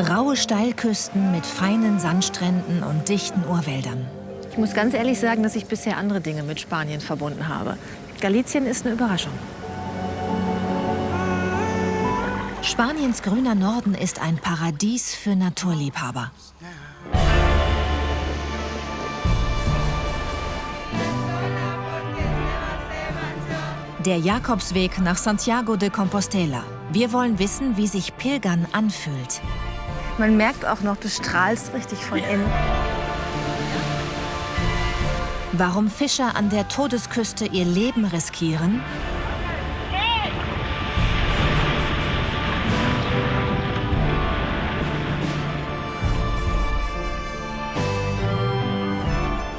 Raue Steilküsten mit feinen Sandstränden und dichten Urwäldern. Ich muss ganz ehrlich sagen, dass ich bisher andere Dinge mit Spanien verbunden habe. Galicien ist eine Überraschung. Spaniens grüner Norden ist ein Paradies für Naturliebhaber. Der Jakobsweg nach Santiago de Compostela. Wir wollen wissen, wie sich Pilgern anfühlt. Man merkt auch noch, du strahlst richtig von innen. Warum Fischer an der Todesküste ihr Leben riskieren.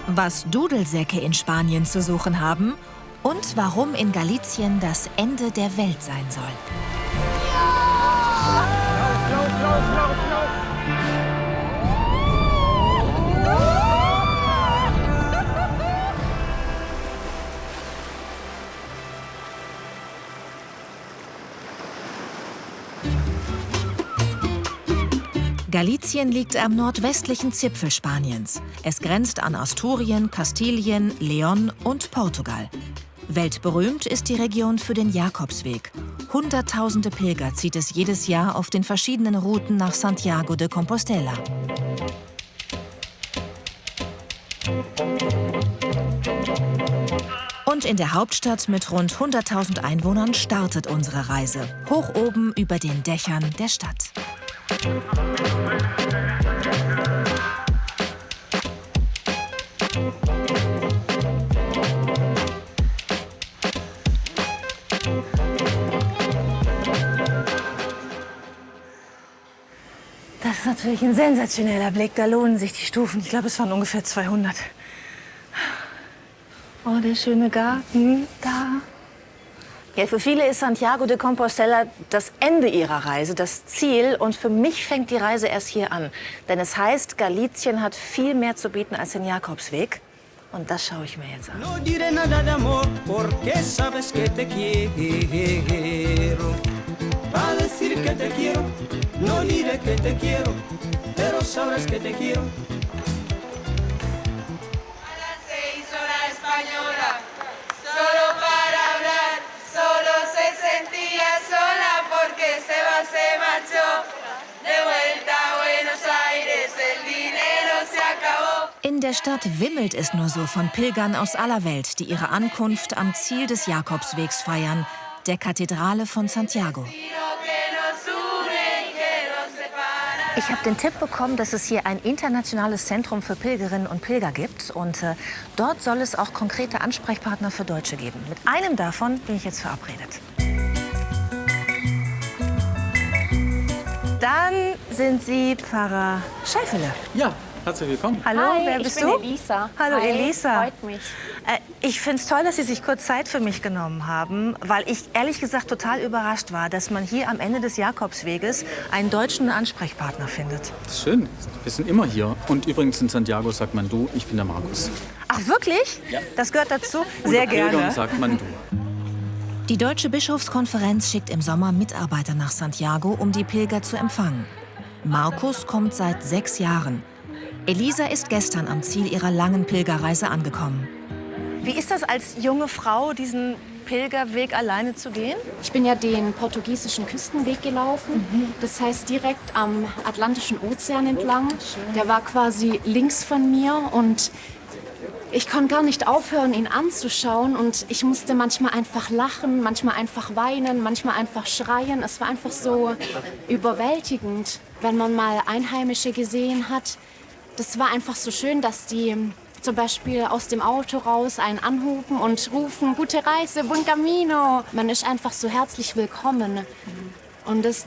Was Dudelsäcke in Spanien zu suchen haben und warum in Galicien das Ende der Welt sein soll. Galicien liegt am nordwestlichen Zipfel Spaniens. Es grenzt an Asturien, Kastilien, León und Portugal. Weltberühmt ist die Region für den Jakobsweg. Hunderttausende Pilger zieht es jedes Jahr auf den verschiedenen Routen nach Santiago de Compostela. Und in der Hauptstadt mit rund 100.000 Einwohnern startet unsere Reise. Hoch oben über den Dächern der Stadt. Das ist natürlich ein sensationeller Blick. Da lohnen sich die Stufen. Ich glaube, es waren ungefähr 200. Oh, der schöne Garten da. Ja, für viele ist Santiago de Compostela das Ende ihrer Reise, das Ziel. Und für mich fängt die Reise erst hier an. Denn es heißt, Galicien hat viel mehr zu bieten als den Jakobsweg. Und das schaue ich mir jetzt an. No diré nada de amor, porque sabes que te quiero. Va a decir que te quiero, no diré que te quiero, pero sabrás que te quiero. A las 6 hora española, solo para hablar, solo se sentía sola porque Seba se marchó. De vuelta a Buenos Aires, el dinero se acabó. In der Stadt wimmelt es nur so von Pilgern aus aller Welt, die ihre Ankunft am Ziel des Jakobswegs feiern, der Kathedrale von Santiago. Ich habe den Tipp bekommen, dass es hier ein internationales Zentrum für Pilgerinnen und Pilger gibt. Und dort soll es auch konkrete Ansprechpartner für Deutsche geben. Mit einem davon bin ich jetzt verabredet. Dann sind Sie Pfarrer Scheifele. Ja, herzlich willkommen. Hallo, Hi, wer bist ich bin du? Elisa. Hallo, Hi, Elisa. freut mich. Ich finde es toll, dass Sie sich kurz Zeit für mich genommen haben, weil ich ehrlich gesagt total überrascht war, dass man hier am Ende des Jakobsweges einen deutschen Ansprechpartner findet. Das ist schön. Wir sind immer hier. Und übrigens in Santiago sagt man du, ich bin der Markus. Ach, wirklich? Ja. Das gehört dazu? Unter Sehr Pilgern gerne. sagt man du. Die Deutsche Bischofskonferenz schickt im Sommer Mitarbeiter nach Santiago, um die Pilger zu empfangen. Markus kommt seit 6 Jahren. Elisa ist gestern am Ziel ihrer langen Pilgerreise angekommen. Wie ist das als junge Frau, diesen Pilgerweg alleine zu gehen? Ich bin ja den portugiesischen Küstenweg gelaufen. Das heißt direkt am Atlantischen Ozean entlang. Der war quasi links von mir und ich konnte gar nicht aufhören, ihn anzuschauen. Und ich musste manchmal einfach lachen, manchmal einfach weinen, manchmal einfach schreien. Es war einfach so überwältigend, wenn man mal Einheimische gesehen hat. Das war einfach so schön, dass die zum Beispiel aus dem Auto raus einen anhuben und rufen, gute Reise, buen camino. Man ist einfach so herzlich willkommen. Und das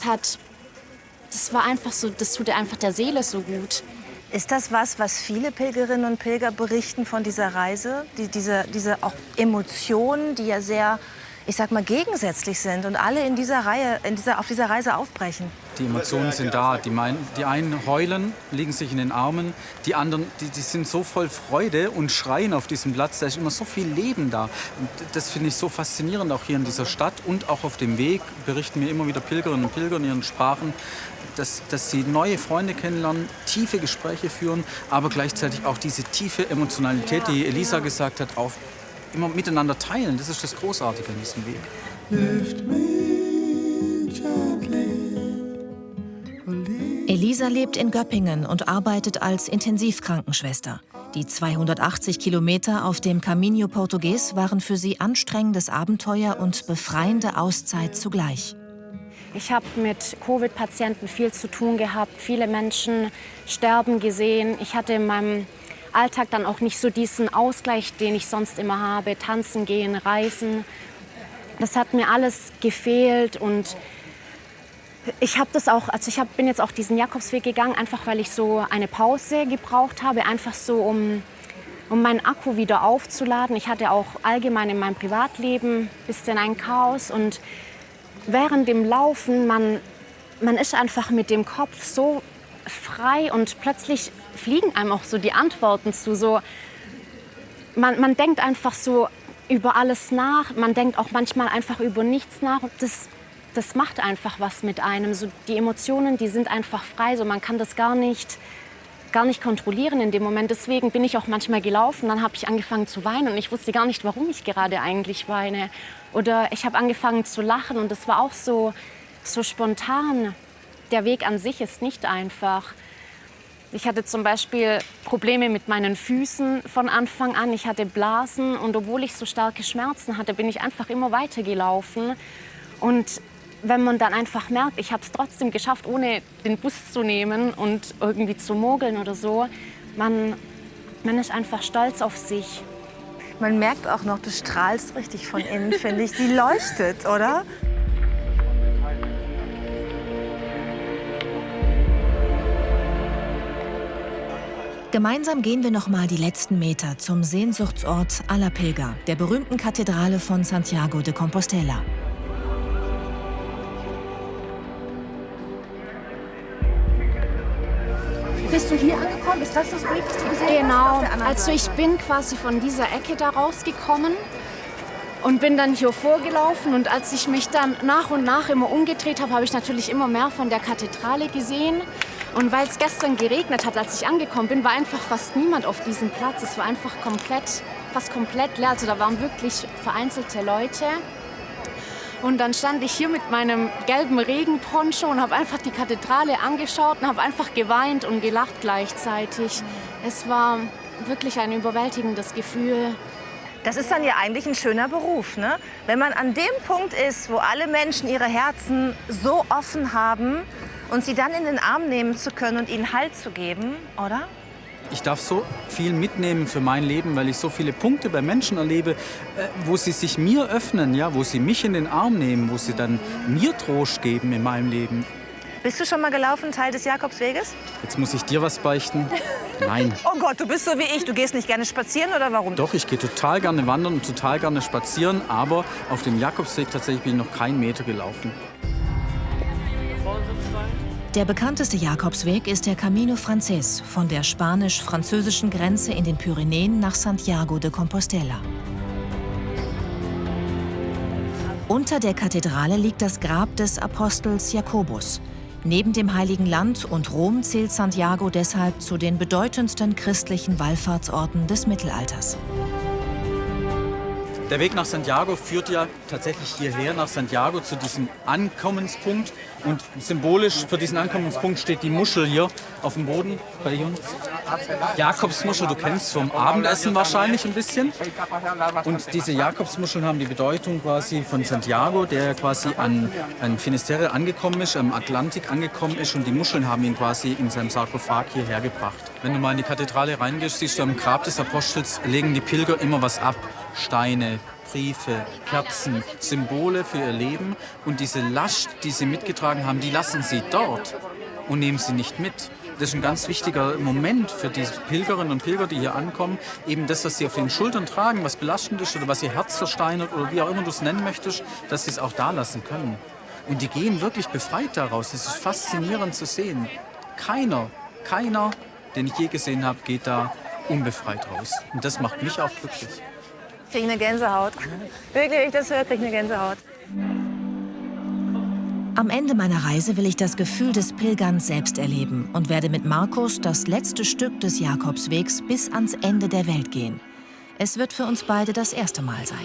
war einfach so, das tut einfach der Seele so gut. Ist das was viele Pilgerinnen und Pilger berichten von dieser Reise? Diese auch Emotionen, die ja sehr ich sag mal, gegensätzlich sind und alle in dieser Reihe, auf dieser Reise aufbrechen. Die Emotionen sind da. Die einen heulen, liegen sich in den Armen. Die anderen, die sind so voll Freude und schreien auf diesem Platz. Da ist immer so viel Leben da. Und das finde ich so faszinierend, auch hier in dieser Stadt und auch auf dem Weg. Berichten mir immer wieder Pilgerinnen und Pilger in ihren Sprachen, dass sie neue Freunde kennenlernen, tiefe Gespräche führen, aber gleichzeitig auch diese tiefe Emotionalität, die Elisa gesagt hat, immer miteinander teilen. Das ist das Großartige an diesem Weg. Elisa lebt in Göppingen und arbeitet als Intensivkrankenschwester. Die 280 Kilometer auf dem Caminho Português waren für sie anstrengendes Abenteuer und befreiende Auszeit zugleich. Ich habe mit Covid-Patienten viel zu tun gehabt, viele Menschen sterben gesehen. Ich hatte in meinem Alltag dann auch nicht so diesen Ausgleich, den ich sonst immer habe, tanzen gehen, reisen. Das hat mir alles gefehlt und ich habe das auch, also bin jetzt auch diesen Jakobsweg gegangen, einfach weil ich so eine Pause gebraucht habe, einfach so um meinen Akku wieder aufzuladen. Ich hatte auch allgemein in meinem Privatleben ein bisschen ein Chaos und während dem Laufen, man ist einfach mit dem Kopf so frei und plötzlich fliegen einem auch so die Antworten zu. So, man denkt einfach so über alles nach, man denkt auch manchmal einfach über nichts nach. Das macht einfach was mit einem. So, die Emotionen, die sind einfach frei, so, man kann das gar nicht kontrollieren in dem Moment. Deswegen bin ich auch manchmal gelaufen, dann habe ich angefangen zu weinen und ich wusste gar nicht, warum ich gerade eigentlich weine. Oder ich habe angefangen zu lachen und das war auch so spontan. Der Weg an sich ist nicht einfach. Ich hatte zum Beispiel Probleme mit meinen Füßen von Anfang an. Ich hatte Blasen und obwohl ich so starke Schmerzen hatte, bin ich einfach immer weitergelaufen. Und wenn man dann einfach merkt, ich habe es trotzdem geschafft, ohne den Bus zu nehmen und irgendwie zu mogeln oder so, man ist einfach stolz auf sich. Man merkt auch noch, du strahlst richtig von innen, finde ich. Die leuchtet, oder? Gemeinsam gehen wir noch mal die letzten Meter zum Sehnsuchtsort aller Pilger, der berühmten Kathedrale von Santiago de Compostela. Bist du hier angekommen? Ist das Bild, das du gesehen hast? Genau, also ich bin quasi von dieser Ecke da rausgekommen und bin dann hier vorgelaufen. Und als ich mich dann nach und nach immer umgedreht habe, habe ich natürlich immer mehr von der Kathedrale gesehen. Und weil es gestern geregnet hat, als ich angekommen bin, war einfach fast niemand auf diesem Platz. Es war einfach fast komplett leer. Also da waren wirklich vereinzelte Leute. Und dann stand ich hier mit meinem gelben Regenponcho und habe einfach die Kathedrale angeschaut und habe einfach geweint und gelacht gleichzeitig. Es war wirklich ein überwältigendes Gefühl. Das ist dann ja eigentlich ein schöner Beruf, ne? Wenn man an dem Punkt ist, wo alle Menschen ihre Herzen so offen haben und sie dann in den Arm nehmen zu können und ihnen Halt zu geben, oder? Ich darf so viel mitnehmen für mein Leben, weil ich so viele Punkte bei Menschen erlebe, wo sie sich mir öffnen, ja, wo sie mich in den Arm nehmen, wo sie dann mir Trost geben in meinem Leben. Bist du schon mal gelaufen, Teil des Jakobsweges? Jetzt muss ich dir was beichten. Nein. Oh Gott, du bist so wie ich. Du gehst nicht gerne spazieren, oder warum? Doch, ich gehe total gerne wandern und total gerne spazieren, aber auf dem Jakobsweg tatsächlich bin ich noch keinen Meter gelaufen. Der bekannteste Jakobsweg ist der Camino Francés von der spanisch-französischen Grenze in den Pyrenäen nach Santiago de Compostela. Unter der Kathedrale liegt das Grab des Apostels Jakobus. Neben dem Heiligen Land und Rom zählt Santiago deshalb zu den bedeutendsten christlichen Wallfahrtsorten des Mittelalters. Der Weg nach Santiago führt ja tatsächlich hierher nach Santiago zu diesem Ankommenspunkt. Und symbolisch für diesen Ankommenspunkt steht die Muschel hier auf dem Boden bei uns. Jakobsmuschel, du kennst vom Abendessen wahrscheinlich ein bisschen. Und diese Jakobsmuscheln haben die Bedeutung quasi von Santiago, der quasi an Finisterre angekommen ist, am Atlantik angekommen ist. Und die Muscheln haben ihn quasi in seinem Sarkophag hierher gebracht. Wenn du mal in die Kathedrale reingehst, siehst du am Grab des Apostels legen die Pilger immer was ab. Steine, Briefe, Kerzen, Symbole für ihr Leben. Und diese Last, die sie mitgetragen haben, die lassen sie dort und nehmen sie nicht mit. das ist ein ganz wichtiger Moment für die Pilgerinnen und Pilger, die hier ankommen. Eben das, was sie auf den Schultern tragen, was belastend ist oder was ihr Herz versteinert oder wie auch immer du es nennen möchtest, dass sie es auch da lassen können. Und die gehen wirklich befreit daraus. Das ist faszinierend zu sehen. Keiner, den ich je gesehen habe, geht da unbefreit raus. Und das macht mich auch glücklich. Ich kriege eine Gänsehaut. Wirklich, wenn ich das höre, kriege ich eine Gänsehaut. Am Ende meiner Reise will ich das Gefühl des Pilgerns selbst erleben und werde mit Markus das letzte Stück des Jakobswegs bis ans Ende der Welt gehen. Es wird für uns beide das erste Mal sein.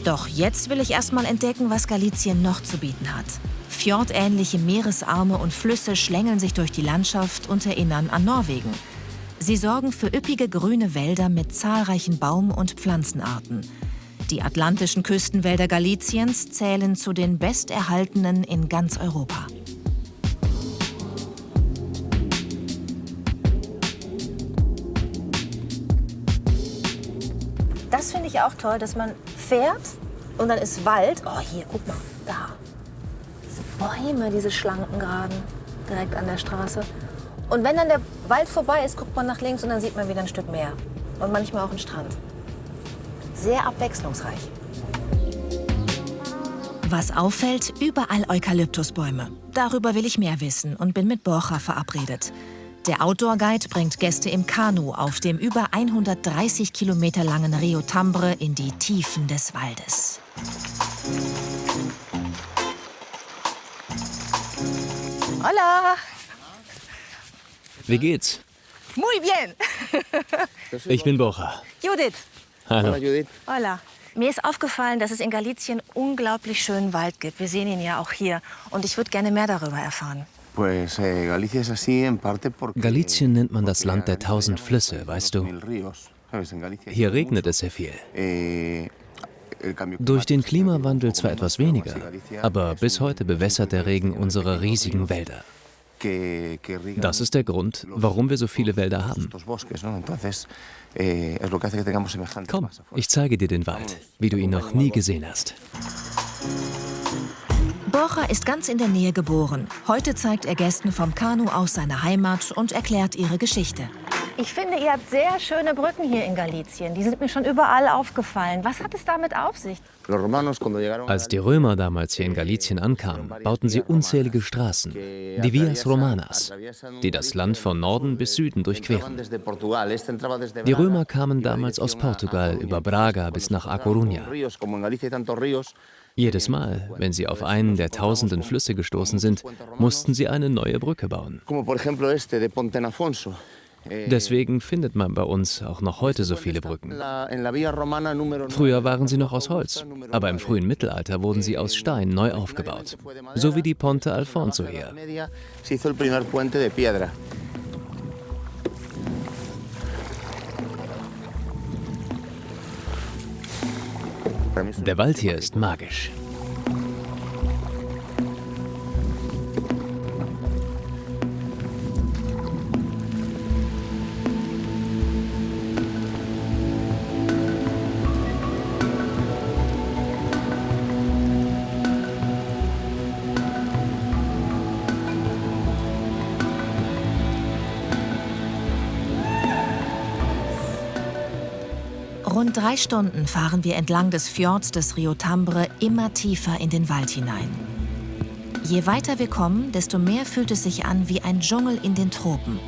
Doch jetzt will ich erst mal entdecken, was Galizien noch zu bieten hat. Fjordähnliche Meeresarme und Flüsse schlängeln sich durch die Landschaft und erinnern an Norwegen. Sie sorgen für üppige grüne Wälder mit zahlreichen Baum- und Pflanzenarten. Die atlantischen Küstenwälder Galiciens zählen zu den besterhaltenen in ganz Europa. Das finde ich auch toll, dass man fährt und dann ist Wald. Oh, hier, guck mal, da. Diese Bäume, diese schlanken Geraden, direkt an der Straße. Und wenn dann der Wald vorbei ist, guckt man nach links und dann sieht man wieder ein Stück Meer. Und manchmal auch einen Strand. Sehr abwechslungsreich. Was auffällt, überall Eukalyptusbäume. Darüber will ich mehr wissen und bin mit Borja verabredet. Der Outdoor-Guide bringt Gäste im Kanu auf dem über 130 Kilometer langen Rio Tambre in die Tiefen des Waldes. Hola! Wie geht's? Muy bien! Ich bin Borja. Judith! Hallo. Hola! Mir ist aufgefallen, dass es in Galicien unglaublich schönen Wald gibt. Wir sehen ihn ja auch hier. Und ich würde gerne mehr darüber erfahren. Galicien nennt man das Land der 1000 Flüsse, weißt du? Hier regnet es sehr viel. Durch den Klimawandel zwar etwas weniger, aber bis heute bewässert der Regen unsere riesigen Wälder. Das ist der Grund, warum wir so viele Wälder haben. Komm, ich zeige dir den Wald, wie du ihn noch nie gesehen hast. Borja ist ganz in der Nähe geboren. Heute zeigt er Gästen vom Kanu aus seine Heimat und erklärt ihre Geschichte. Ich finde, ihr habt sehr schöne Brücken hier in Galicien. Die sind mir schon überall aufgefallen. Was hat es damit auf sich? Als die Römer damals hier in Galicien ankamen, bauten sie unzählige Straßen, die Vias Romanas, die das Land von Norden bis Süden durchqueren. Die Römer kamen damals aus Portugal über Braga bis nach A Coruña. Jedes Mal, wenn sie auf einen der tausenden Flüsse gestoßen sind, mussten sie eine neue Brücke bauen. Deswegen findet man bei uns auch noch heute so viele Brücken. Früher waren sie noch aus Holz, aber im frühen Mittelalter wurden sie aus Stein neu aufgebaut. So wie die Ponte Alfonso hier. Der Wald hier ist magisch. Rund 3 Stunden fahren wir entlang des Fjords des Rio Tambre immer tiefer in den Wald hinein. Je weiter wir kommen, desto mehr fühlt es sich an wie ein Dschungel in den Tropen.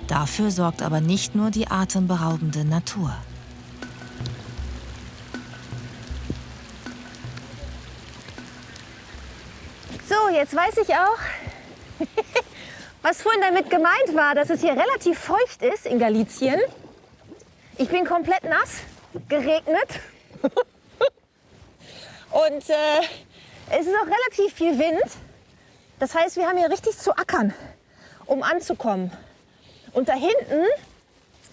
Dafür sorgt aber nicht nur die atemberaubende Natur. So, jetzt weiß ich auch, was vorhin damit gemeint war, dass es hier relativ feucht ist in Galicien. Ich bin komplett nass, geregnet. Und es ist auch relativ viel Wind. Das heißt, wir haben hier richtig zu ackern, um anzukommen. Und da hinten,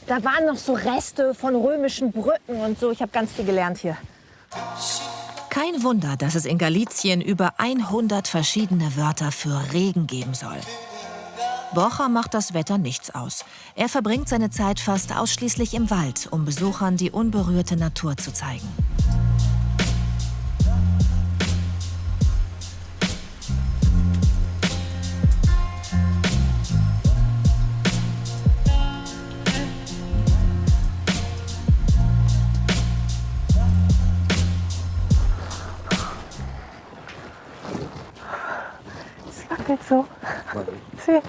da waren noch so Reste von römischen Brücken und so. Ich habe ganz viel gelernt hier. Kein Wunder, dass es in Galicien über 100 verschiedene Wörter für Regen geben soll. Borja macht das Wetter nichts aus. Er verbringt seine Zeit fast ausschließlich im Wald, um Besuchern die unberührte Natur zu zeigen. so. Sí.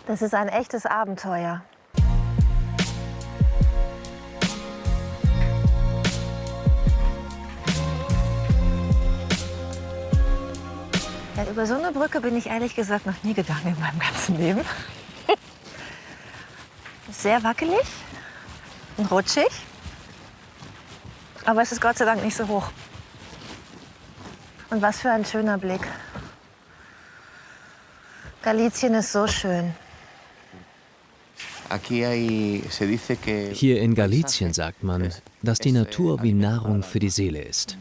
Das ist ein echtes Abenteuer. Ja, über so eine Brücke bin ich ehrlich gesagt noch nie gegangen in meinem ganzen Leben. Sehr wackelig und rutschig, aber es ist Gott sei Dank nicht so hoch. Und was für ein schöner Blick. Galicien ist so schön. Hier in Galicien sagt man, dass die Natur wie Nahrung für die Seele ist.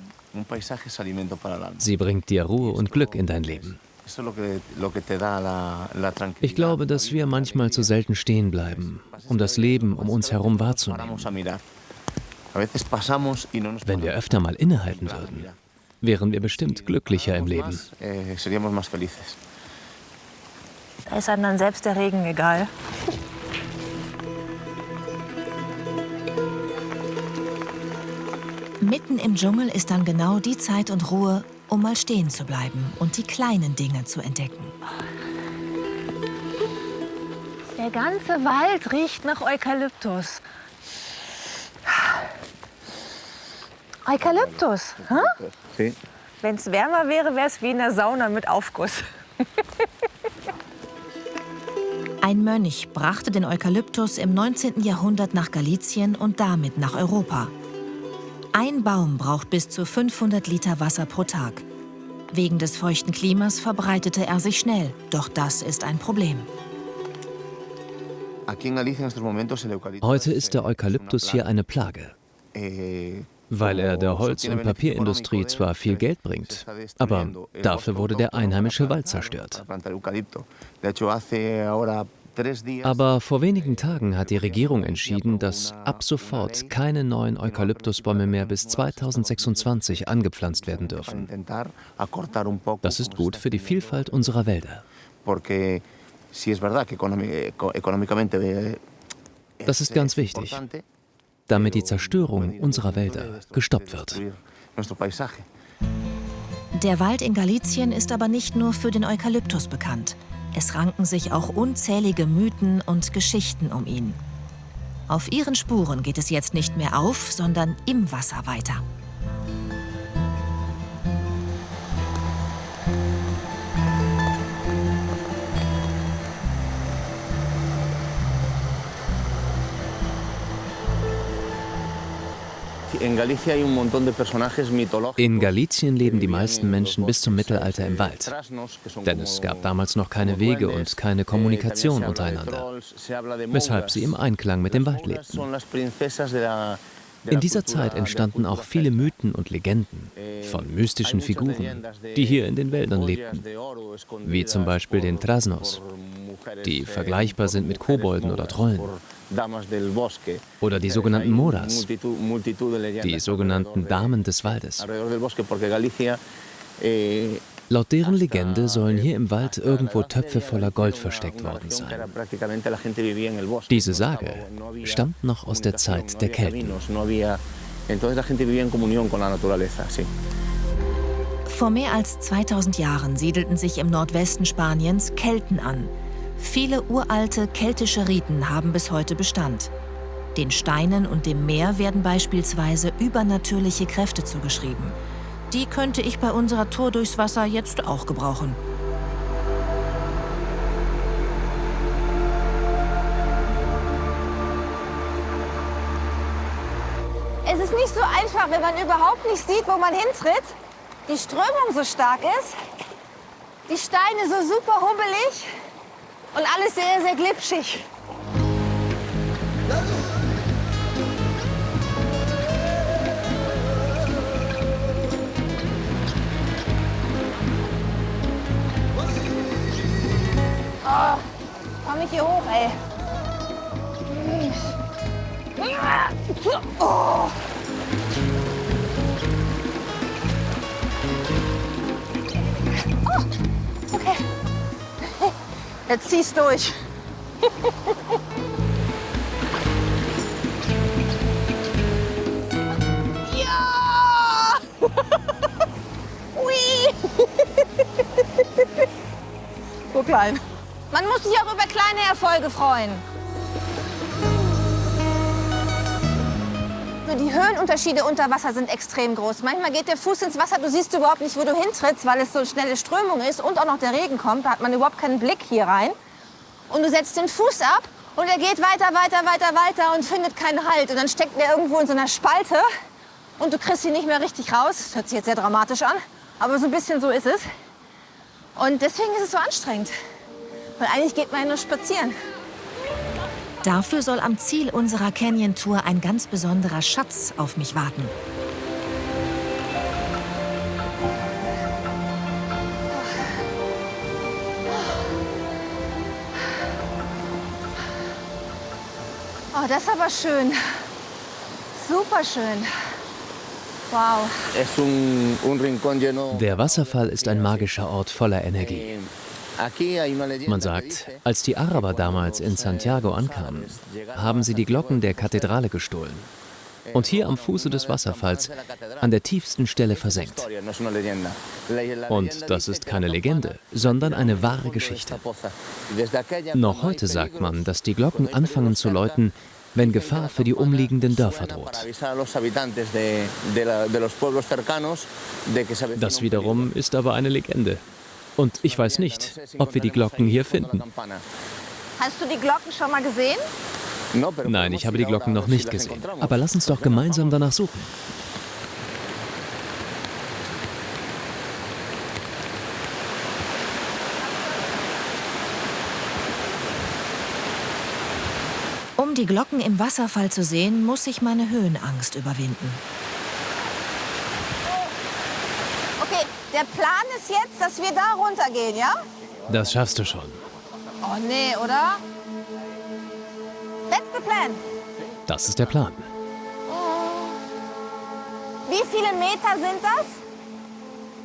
Sie bringt dir Ruhe und Glück in dein Leben. Ich glaube, dass wir manchmal zu selten stehen bleiben, um das Leben um uns herum wahrzunehmen. Wenn wir öfter mal innehalten würden, wären wir bestimmt glücklicher im Leben. Da ist einem dann selbst der Regen egal. Mitten im Dschungel ist dann genau die Zeit und Ruhe, um mal stehen zu bleiben und die kleinen Dinge zu entdecken. Der ganze Wald riecht nach Eukalyptus. Eukalyptus, Sí. Wenn es wärmer wäre, wäre es wie in der Sauna mit Aufguss. Ein Mönch brachte den Eukalyptus im 19. Jahrhundert nach Galicien und damit nach Europa. Ein Baum braucht bis zu 500 Liter Wasser pro Tag. Wegen des feuchten Klimas verbreitete er sich schnell, doch das ist ein Problem. Heute ist der Eukalyptus hier eine Plage, weil er der Holz- und Papierindustrie zwar viel Geld bringt, aber dafür wurde der einheimische Wald zerstört. Aber vor wenigen Tagen hat die Regierung entschieden, dass ab sofort keine neuen Eukalyptusbäume mehr bis 2026 angepflanzt werden dürfen. Das ist gut für die Vielfalt unserer Wälder. Das ist ganz wichtig, damit die Zerstörung unserer Wälder gestoppt wird. Der Wald in Galicien ist aber nicht nur für den Eukalyptus bekannt. Es ranken sich auch unzählige Mythen und Geschichten um ihn. Auf ihren Spuren geht es jetzt nicht mehr auf, sondern im Wasser weiter. In Galicien leben die meisten Menschen bis zum Mittelalter im Wald. Denn es gab damals noch keine Wege und keine Kommunikation untereinander, weshalb sie im Einklang mit dem Wald lebten. In dieser Zeit entstanden auch viele Mythen und Legenden von mystischen Figuren, die hier in den Wäldern lebten, wie zum Beispiel den Trasnos, die vergleichbar sind mit Kobolden oder Trollen. Oder die sogenannten Moras, die sogenannten Damen des Waldes. Laut deren Legende sollen hier im Wald irgendwo Töpfe voller Gold versteckt worden sein. Diese Sage stammt noch aus der Zeit der Kelten. Vor mehr als 2000 Jahren siedelten sich im Nordwesten Spaniens Kelten an. Viele uralte keltische Riten haben bis heute Bestand. Den Steinen und dem Meer werden beispielsweise übernatürliche Kräfte zugeschrieben. Die könnte ich bei unserer Tour durchs Wasser jetzt auch gebrauchen. Es ist nicht so einfach, wenn man überhaupt nicht sieht, wo man hintritt. Die Strömung so stark ist, die Steine so super hubbelig und alles sehr, sehr glitschig. Oh, komm ich hier hoch, ey. Oh. Okay. Jetzt zieh's durch. Ja! Ui! So klein. Man muss sich auch über kleine Erfolge freuen. Die Höhenunterschiede unter Wasser sind extrem groß. Manchmal geht der Fuß ins Wasser, du siehst überhaupt nicht, wo du hintrittst, weil es so eine schnelle Strömung ist und auch noch der Regen kommt. Da hat man überhaupt keinen Blick hier rein. Und du setzt den Fuß ab und er geht weiter, weiter, weiter, weiter und findet keinen Halt. Und dann steckt er irgendwo in so einer Spalte und du kriegst ihn nicht mehr richtig raus. Das hört sich jetzt sehr dramatisch an, aber so ein bisschen so ist es. Und deswegen ist es so anstrengend. Weil eigentlich geht man ja nur spazieren. Dafür soll am Ziel unserer Canyon-Tour ein ganz besonderer Schatz auf mich warten. Oh, das ist aber schön. Super schön. Wow. Der Wasserfall ist ein magischer Ort voller Energie. Man sagt, als die Araber damals in Santiago ankamen, haben sie die Glocken der Kathedrale gestohlen und hier am Fuße des Wasserfalls an der tiefsten Stelle versenkt. Und das ist keine Legende, sondern eine wahre Geschichte. Noch heute sagt man, dass die Glocken anfangen zu läuten, wenn Gefahr für die umliegenden Dörfer droht. Das wiederum ist aber eine Legende. Und ich weiß nicht, ob wir die Glocken hier finden. Hast du die Glocken schon mal gesehen? Nein, ich habe die Glocken noch nicht gesehen. Aber lass uns doch gemeinsam danach suchen. Um die Glocken im Wasserfall zu sehen, muss ich meine Höhenangst überwinden. Okay, der Plan ist jetzt, dass wir da runtergehen, ja? Das schaffst du schon. Oh nee, oder? That's the plan. Das ist der Plan. Wie viele Meter sind das?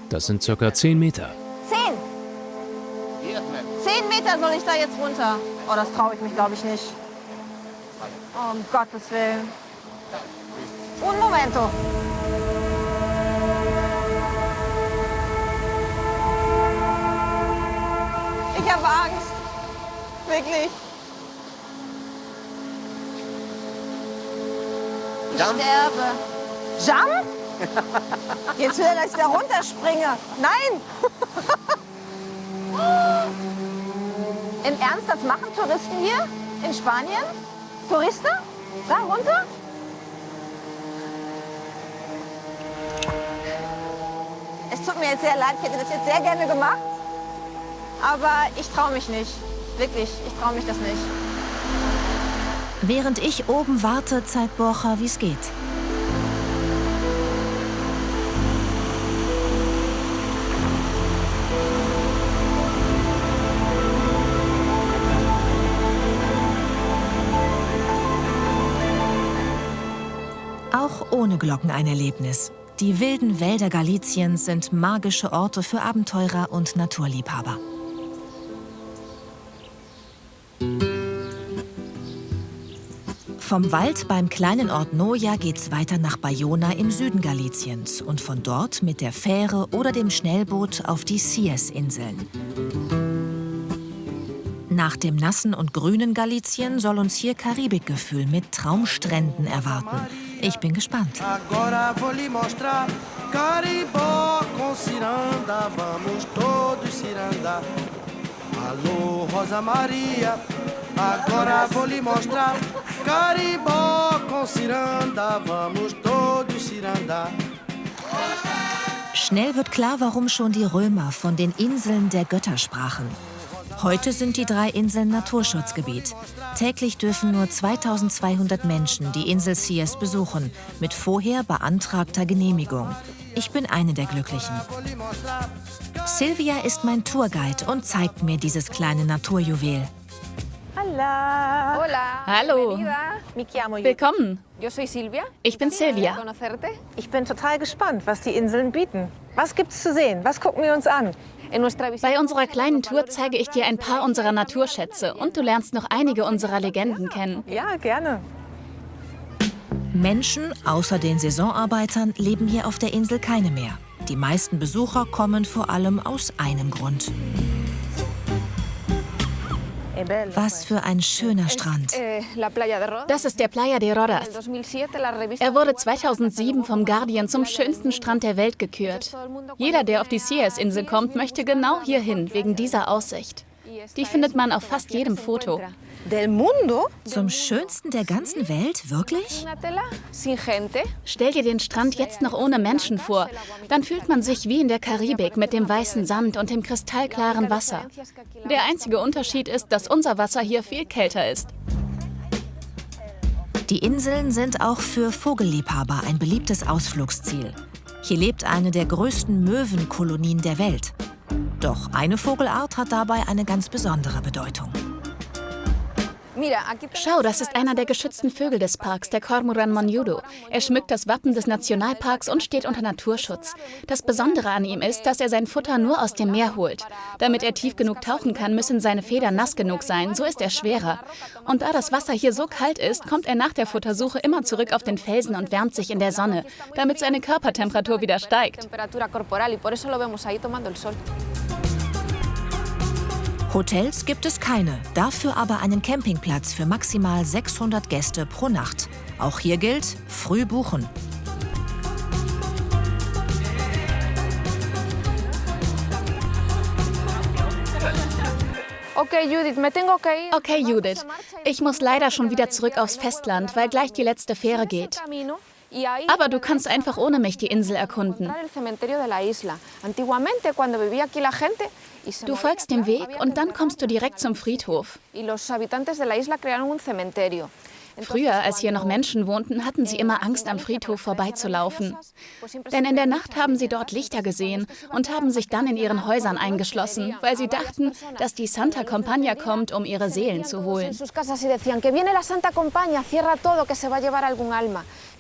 Das sind circa 10 Meter. 10. 10 Meter soll ich da jetzt runter. Oh, das traue ich mich, glaube ich, nicht. Oh, um Gottes Willen. Un momento. Ich habe Angst. Wirklich. Ich sterbe. Jump? Jetzt will er, dass ich da runterspringe. Nein! Im Ernst, das machen Touristen hier in Spanien? Touristen? Da runter? Es tut mir jetzt sehr leid, ich hätte das jetzt sehr gerne gemacht. Aber ich traue mich nicht. Wirklich, ich traue mich das nicht. Während ich oben warte, zeigt Borja, wie es geht. Auch ohne Glocken ein Erlebnis. Die wilden Wälder Galiciens sind magische Orte für Abenteurer und Naturliebhaber. Vom Wald beim kleinen Ort Noia geht's weiter nach Bayona im Süden Galiciens und von dort mit der Fähre oder dem Schnellboot auf die Cíes-Inseln. Nach dem nassen und grünen Galicien soll uns hier Karibikgefühl mit Traumstränden erwarten. Ich bin gespannt. Agora vou lhe mostrar Caribó com ciranda, vamos todos cirandar. Alô, Rosa Maria, agora vou lhe mostrar Caribó com ciranda, vamos todos cirandar. Schnell wird klar, warum schon die Römer von den Inseln der Götter sprachen. Heute sind die 3 Inseln Naturschutzgebiet. Täglich dürfen nur 2200 Menschen die Insel Cíes besuchen, mit vorher beantragter Genehmigung. Ich bin eine der Glücklichen. Silvia ist mein Tourguide und zeigt mir dieses kleine Naturjuwel. Hola. Hola. Hallo. Bienvenida. Willkommen. Ich bin Silvia. Ich bin total gespannt, was die Inseln bieten. Was gibt's zu sehen? Was gucken wir uns an? Bei unserer kleinen Tour zeige ich dir ein paar unserer Naturschätze und du lernst noch einige unserer Legenden kennen. Ja, gerne. Menschen außer den Saisonarbeitern leben hier auf der Insel keine mehr. Die meisten Besucher kommen vor allem aus einem Grund. Was für ein schöner Strand. Das ist der Playa de Rodas. Er wurde 2007 vom Guardian zum schönsten Strand der Welt gekürt. Jeder, der auf die Sierras-Insel kommt, möchte genau hierhin, wegen dieser Aussicht. Die findet man auf fast jedem Foto. Del Mundo? Zum schönsten der ganzen Welt? Wirklich? Stell dir den Strand jetzt noch ohne Menschen vor. Dann fühlt man sich wie in der Karibik mit dem weißen Sand und dem kristallklaren Wasser. Der einzige Unterschied ist, dass unser Wasser hier viel kälter ist. Die Inseln sind auch für Vogelliebhaber ein beliebtes Ausflugsziel. Hier lebt eine der größten Möwenkolonien der Welt. Doch eine Vogelart hat dabei eine ganz besondere Bedeutung. Schau, das ist einer der geschützten Vögel des Parks, der Cormoran moñudo. Er schmückt das Wappen des Nationalparks und steht unter Naturschutz. Das Besondere an ihm ist, dass er sein Futter nur aus dem Meer holt. Damit er tief genug tauchen kann, müssen seine Federn nass genug sein, so ist er schwerer. Und da das Wasser hier so kalt ist, kommt er nach der Futtersuche immer zurück auf den Felsen und wärmt sich in der Sonne, damit seine Körpertemperatur wieder steigt. Hotels gibt es keine, dafür aber einen Campingplatz für maximal 600 Gäste pro Nacht. Auch hier gilt, früh buchen. Okay, Judith. Ich muss leider schon wieder zurück aufs Festland, weil gleich die letzte Fähre geht. Aber du kannst einfach ohne mich die Insel erkunden. Du folgst dem Weg und dann kommst du direkt zum Friedhof. Früher, als hier noch Menschen wohnten, hatten sie immer Angst, am Friedhof vorbeizulaufen. Denn in der Nacht haben sie dort Lichter gesehen und haben sich dann in ihren Häusern eingeschlossen, weil sie dachten, dass die Santa Compañía kommt, um ihre Seelen zu holen.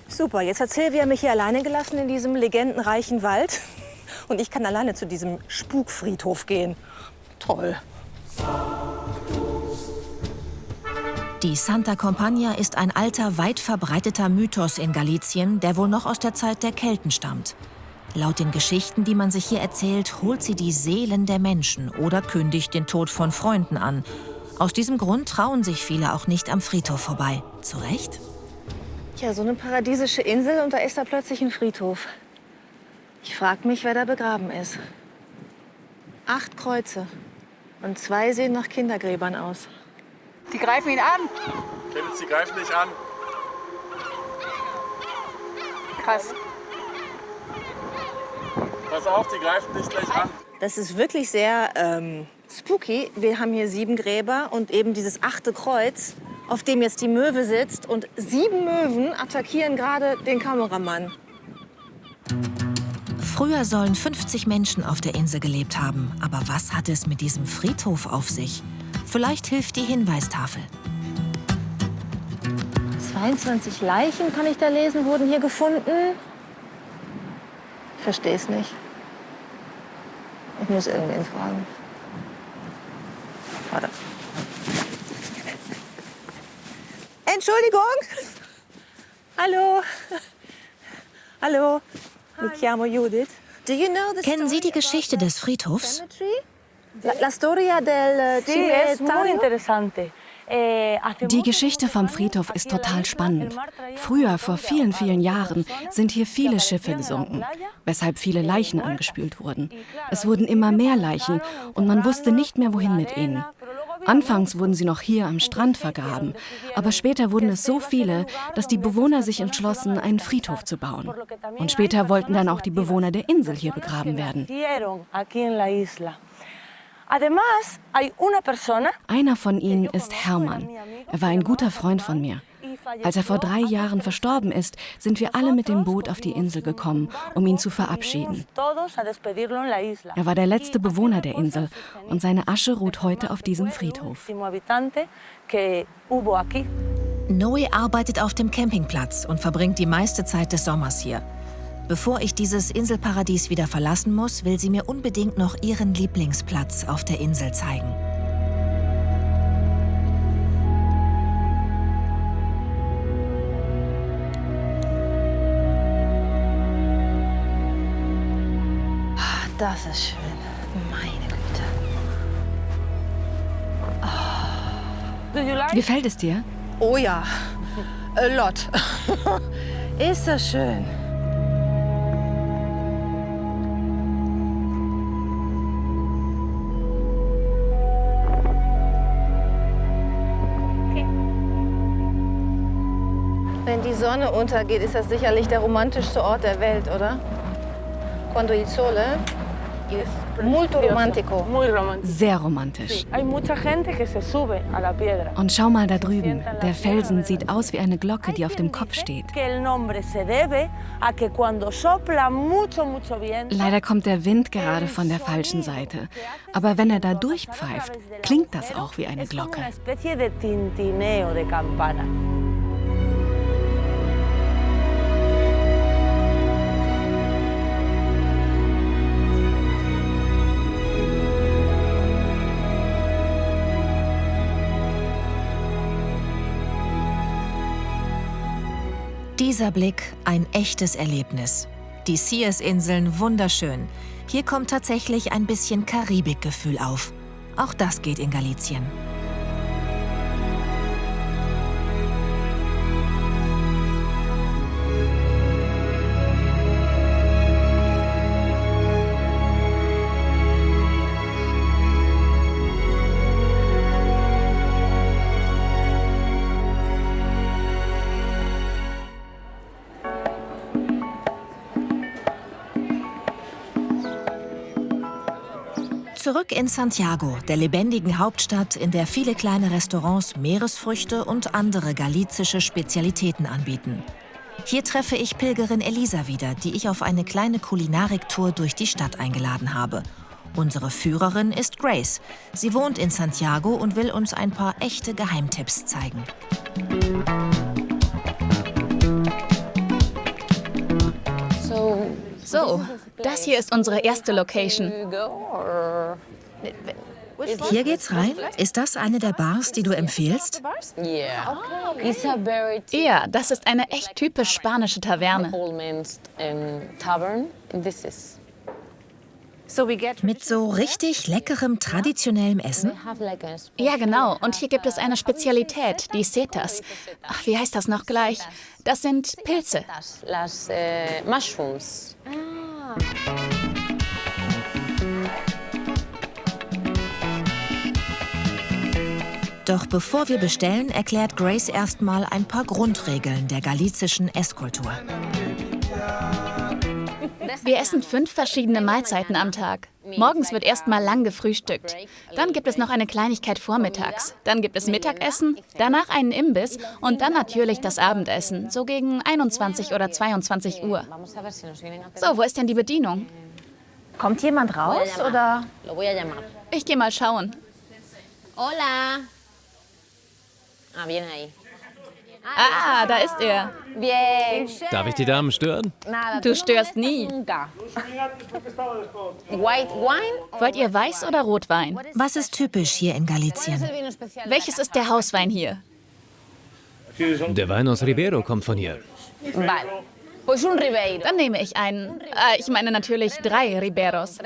Super, jetzt hat Silvia mich hier alleine gelassen in diesem legendenreichen Wald. Und ich kann alleine zu diesem Spukfriedhof gehen. Toll. Die Santa Compañía ist ein alter, weit verbreiteter Mythos in Galicien, der wohl noch aus der Zeit der Kelten stammt. Laut den Geschichten, die man sich hier erzählt, holt sie die Seelen der Menschen oder kündigt den Tod von Freunden an. Aus diesem Grund trauen sich viele auch nicht am Friedhof vorbei. Zu Recht? Ja, so eine paradiesische Insel und da ist da plötzlich ein Friedhof. Ich frage mich, wer da begraben ist. 8 Kreuze und 2 sehen nach Kindergräbern aus. Die greifen ihn an. Clemens, die greifen dich an. Krass. Pass auf, die greifen dich gleich an. Das ist wirklich sehr spooky. Wir haben hier 7 Gräber und eben dieses 8. Kreuz, auf dem jetzt die Möwe sitzt. Und 7 Möwen attackieren gerade den Kameramann. Früher sollen 50 Menschen auf der Insel gelebt haben. Aber was hat es mit diesem Friedhof auf sich? Vielleicht hilft die Hinweistafel. 22 Leichen, kann ich da lesen, wurden hier gefunden. Ich verstehe es nicht. Ich muss irgendwen fragen. Warte. Entschuldigung. Hallo. Hallo. Ich chiamo Judith. Kennen Sie die Geschichte des Friedhofs? La storia del Die Geschichte vom Friedhof ist total spannend. Früher, vor vielen, vielen Jahren, sind hier viele Schiffe gesunken, weshalb viele Leichen angespült wurden. Es wurden immer mehr Leichen und man wusste nicht mehr, wohin mit ihnen. Anfangs wurden sie noch hier am Strand vergraben, aber später wurden es so viele, dass die Bewohner sich entschlossen, einen Friedhof zu bauen. Und später wollten dann auch die Bewohner der Insel hier begraben werden. Einer von ihnen ist Hermann. Er war ein guter Freund von mir. Als er vor 3 Jahren verstorben ist, sind wir alle mit dem Boot auf die Insel gekommen, um ihn zu verabschieden. Er war der letzte Bewohner der Insel und seine Asche ruht heute auf diesem Friedhof. Noe arbeitet auf dem Campingplatz und verbringt die meiste Zeit des Sommers hier. Bevor ich dieses Inselparadies wieder verlassen muss, will sie mir unbedingt noch ihren Lieblingsplatz auf der Insel zeigen. Das ist schön. Meine Güte. Gefällt es dir? Oh ja, a lot. Ist das schön. Wenn die Sonne untergeht, ist das sicherlich der romantischste Ort der Welt, oder? Cuando il sole es molto romantico. Sehr romantisch. Und schau mal da drüben. Der Felsen sieht aus wie eine Glocke, die auf dem Kopf steht. Leider kommt der Wind gerade von der falschen Seite. Aber wenn er da durchpfeift, klingt das auch wie eine Glocke. Dieser Blick, ein echtes Erlebnis. Die Sears-Inseln wunderschön. Hier kommt tatsächlich ein bisschen Karibikgefühl auf. Auch das geht in Galicien. Zurück in Santiago, der lebendigen Hauptstadt, in der viele kleine Restaurants Meeresfrüchte und andere galizische Spezialitäten anbieten. Hier treffe ich Pilgerin Elisa wieder, die ich auf eine kleine Kulinariktour durch die Stadt eingeladen habe. Unsere Führerin ist Grace. Sie wohnt in Santiago und will uns ein paar echte Geheimtipps zeigen. So, das hier ist unsere erste Location. Hier geht's rein? Ist das eine der Bars, die du empfiehlst? Ja, das ist eine echt typisch spanische Taverne. Mit so richtig leckerem, traditionellem Essen? Ja, genau. Und hier gibt es eine Spezialität, die Setas. Ach, wie heißt das noch gleich? Das sind Pilze. Doch bevor wir bestellen, erklärt Grace erstmal ein paar Grundregeln der galizischen Esskultur. Wir essen 5 verschiedene Mahlzeiten am Tag. Morgens wird erstmal lang gefrühstückt. Dann gibt es noch eine Kleinigkeit vormittags. Dann gibt es Mittagessen, danach einen Imbiss und dann natürlich das Abendessen, so gegen 21 oder 22 Uhr. So, wo ist denn die Bedienung? Kommt jemand raus, oder? Ich gehe mal schauen. Hola. Ah, da ist er. Darf ich die Damen stören? Du störst nie. Wollt ihr Weiß oder Rotwein? Was ist typisch hier in Galicien? Welches ist der Hauswein hier? Der Wein aus Ribeiro kommt von hier. Dann nehme ich einen. Ich meine natürlich 3 Ribeiros.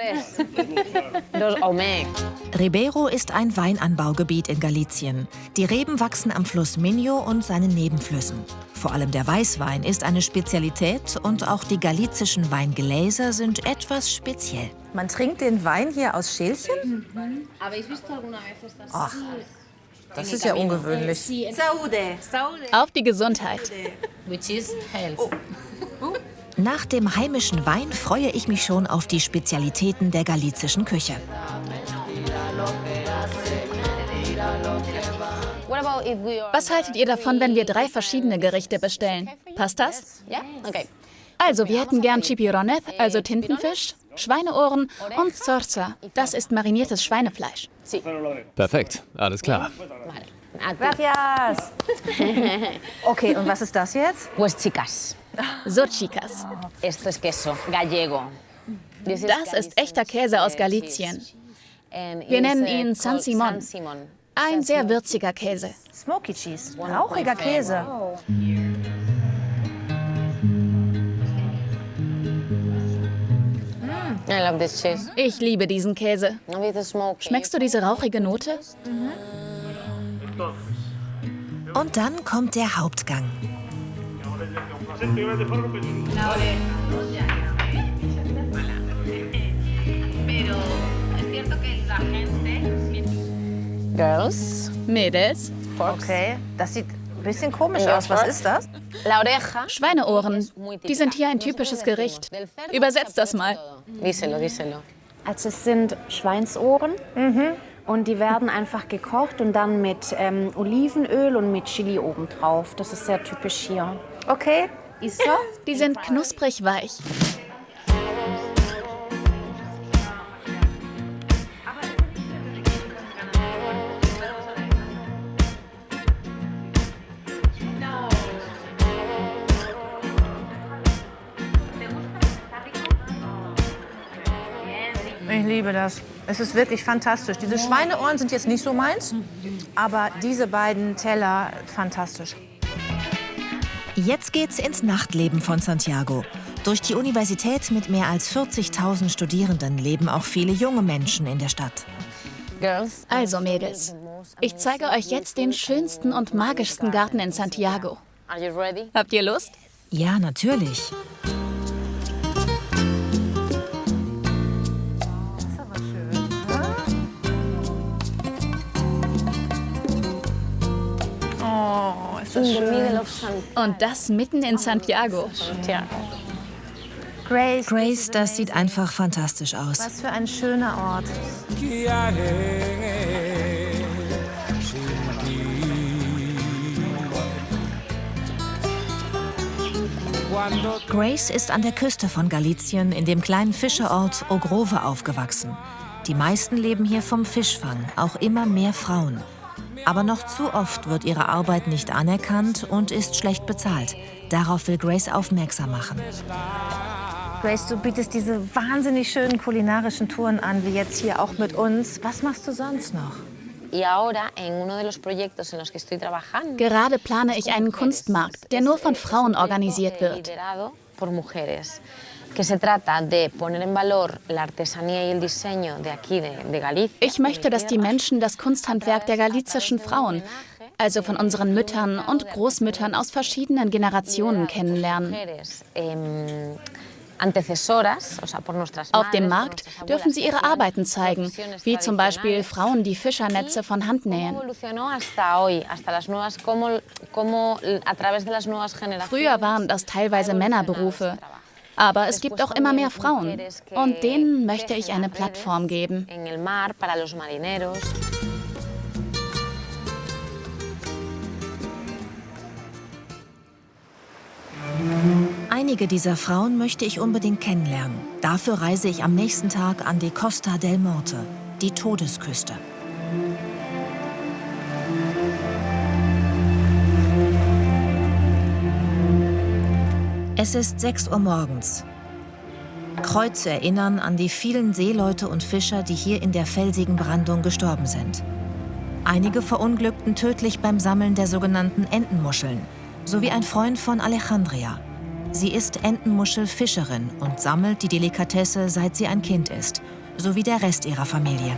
Ribeiro ist ein Weinanbaugebiet in Galicien. Die Reben wachsen am Fluss Minho und seinen Nebenflüssen. Vor allem der Weißwein ist eine Spezialität und auch die galizischen Weingläser sind etwas speziell. Man trinkt den Wein hier aus Schälchen? Ach, das ist ja ungewöhnlich. Auf die Gesundheit. Nach dem heimischen Wein freue ich mich schon auf die Spezialitäten der galizischen Küche. Was haltet ihr davon, wenn wir 3 verschiedene Gerichte bestellen? Passt das? Also, wir hätten gern chipirones, also Tintenfisch, Schweineohren und Zorza. Das ist mariniertes Schweinefleisch. Perfekt, alles klar. Gracias. Okay, und was ist das jetzt? Pues chicas. So, Chicas. Esto es queso gallego. Das ist echter Käse aus Galizien. Wir nennen ihn San Simon. Ein sehr würziger Käse. Smoky Cheese, rauchiger Käse. I love this cheese. Ich liebe diesen Käse. Schmeckst du diese rauchige Note? Und dann kommt der Hauptgang. Girls. Mädels. Okay, das sieht ein bisschen komisch aus. Was ist das? La oreja. Schweineohren. Die sind hier ein typisches Gericht. Übersetzt das mal. Díselo, díselo. Also es sind Schweinsohren und die werden einfach gekocht und dann mit Olivenöl und mit Chili obendrauf. Das ist sehr typisch hier. Okay. Die sind knusprig weich. Ich liebe das. Es ist wirklich fantastisch. Diese Schweineohren sind jetzt nicht so meins, aber diese beiden Teller, fantastisch. Jetzt geht's ins Nachtleben von Santiago. Durch die Universität mit mehr als 40.000 Studierenden leben auch viele junge Menschen in der Stadt. Also Mädels, ich zeige euch jetzt den schönsten und magischsten Garten in Santiago. Habt ihr Lust? Ja, natürlich. Oh, ist das schön. Und das mitten in Santiago. Grace, das sieht einfach fantastisch aus. Was für ein schöner Ort. Grace ist an der Küste von Galizien in dem kleinen Fischerort Ogrove aufgewachsen. Die meisten leben hier vom Fischfang, auch immer mehr Frauen. Aber noch zu oft wird ihre Arbeit nicht anerkannt und ist schlecht bezahlt. Darauf will Grace aufmerksam machen. Grace, du bietest diese wahnsinnig schönen kulinarischen Touren an, wie jetzt hier auch mit uns. Was machst du sonst noch? Gerade plane ich einen Kunstmarkt, der nur von Frauen organisiert wird. Ich möchte, dass die Menschen das Kunsthandwerk der galizischen Frauen, also von unseren Müttern und Großmüttern aus verschiedenen Generationen, kennenlernen. Auf dem Markt dürfen sie ihre Arbeiten zeigen, wie zum Beispiel Frauen, die Fischernetze von Hand nähen. Früher waren das teilweise Männerberufe, aber es gibt auch immer mehr Frauen und denen möchte ich eine Plattform geben. Einige dieser Frauen möchte ich unbedingt kennenlernen. Dafür reise ich am nächsten Tag an die Costa del Morte, die Todesküste. Es ist 6 Uhr morgens. Kreuze erinnern an die vielen Seeleute und Fischer, die hier in der felsigen Brandung gestorben sind. Einige verunglückten tödlich beim Sammeln der sogenannten Entenmuscheln, sowie ein Freund von Alejandria. Sie ist Entenmuschelfischerin und sammelt die Delikatesse, seit sie ein Kind ist, sowie der Rest ihrer Familie.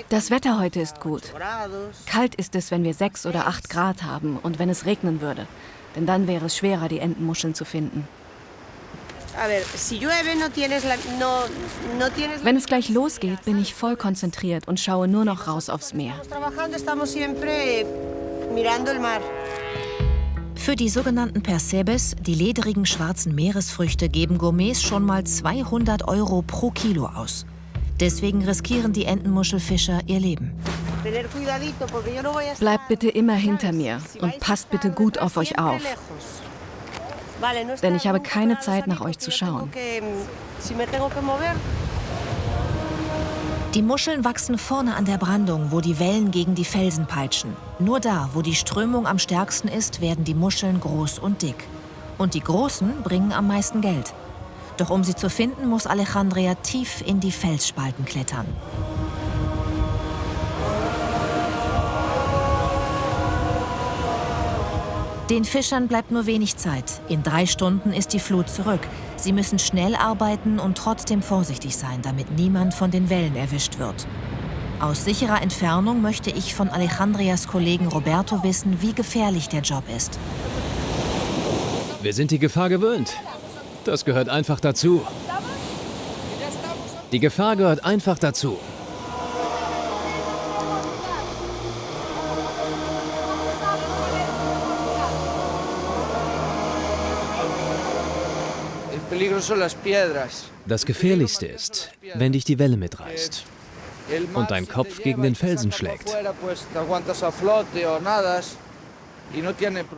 Das Wetter heute ist gut. Kalt ist es, wenn wir 6 oder 8 Grad haben und wenn es regnen würde. Denn dann wäre es schwerer, die Entenmuscheln zu finden. Wenn es gleich losgeht, bin ich voll konzentriert und schaue nur noch raus aufs Meer. Für die sogenannten Percebes, die ledrigen schwarzen Meeresfrüchte, geben Gourmets schon mal 200 € pro Kilo aus. Deswegen riskieren die Entenmuschelfischer ihr Leben. Bleibt bitte immer hinter mir und passt bitte gut auf euch auf. Denn ich habe keine Zeit, nach euch zu schauen. Die Muscheln wachsen vorne an der Brandung, wo die Wellen gegen die Felsen peitschen. Nur da, wo die Strömung am stärksten ist, werden die Muscheln groß und dick. Und die Großen bringen am meisten Geld. Doch um sie zu finden, muss Alejandria tief in die Felsspalten klettern. Den Fischern bleibt nur wenig Zeit. In 3 Stunden ist die Flut zurück. Sie müssen schnell arbeiten und trotzdem vorsichtig sein, damit niemand von den Wellen erwischt wird. Aus sicherer Entfernung möchte ich von Alejandrias Kollegen Roberto wissen, wie gefährlich der Job ist. Wir sind die Gefahr gewöhnt. Das gehört einfach dazu. Die Gefahr gehört einfach dazu. Das Gefährlichste ist, wenn dich die Welle mitreißt und dein Kopf gegen den Felsen schlägt.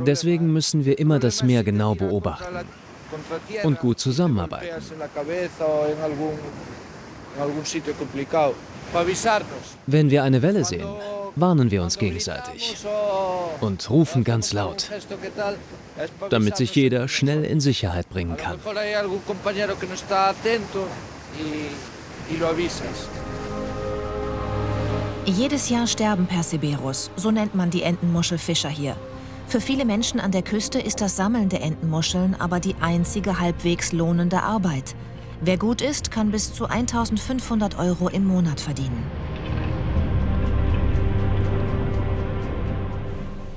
Deswegen müssen wir immer das Meer genau beobachten und gut zusammenarbeiten. Wenn wir eine Welle sehen, warnen wir uns gegenseitig und rufen ganz laut, damit sich jeder schnell in Sicherheit bringen kann. Jedes Jahr sterben Perceberos, so nennt man die Entenmuschelfischer hier. Für viele Menschen an der Küste ist das Sammeln der Entenmuscheln aber die einzige halbwegs lohnende Arbeit. Wer gut ist, kann bis zu 1.500 € im Monat verdienen.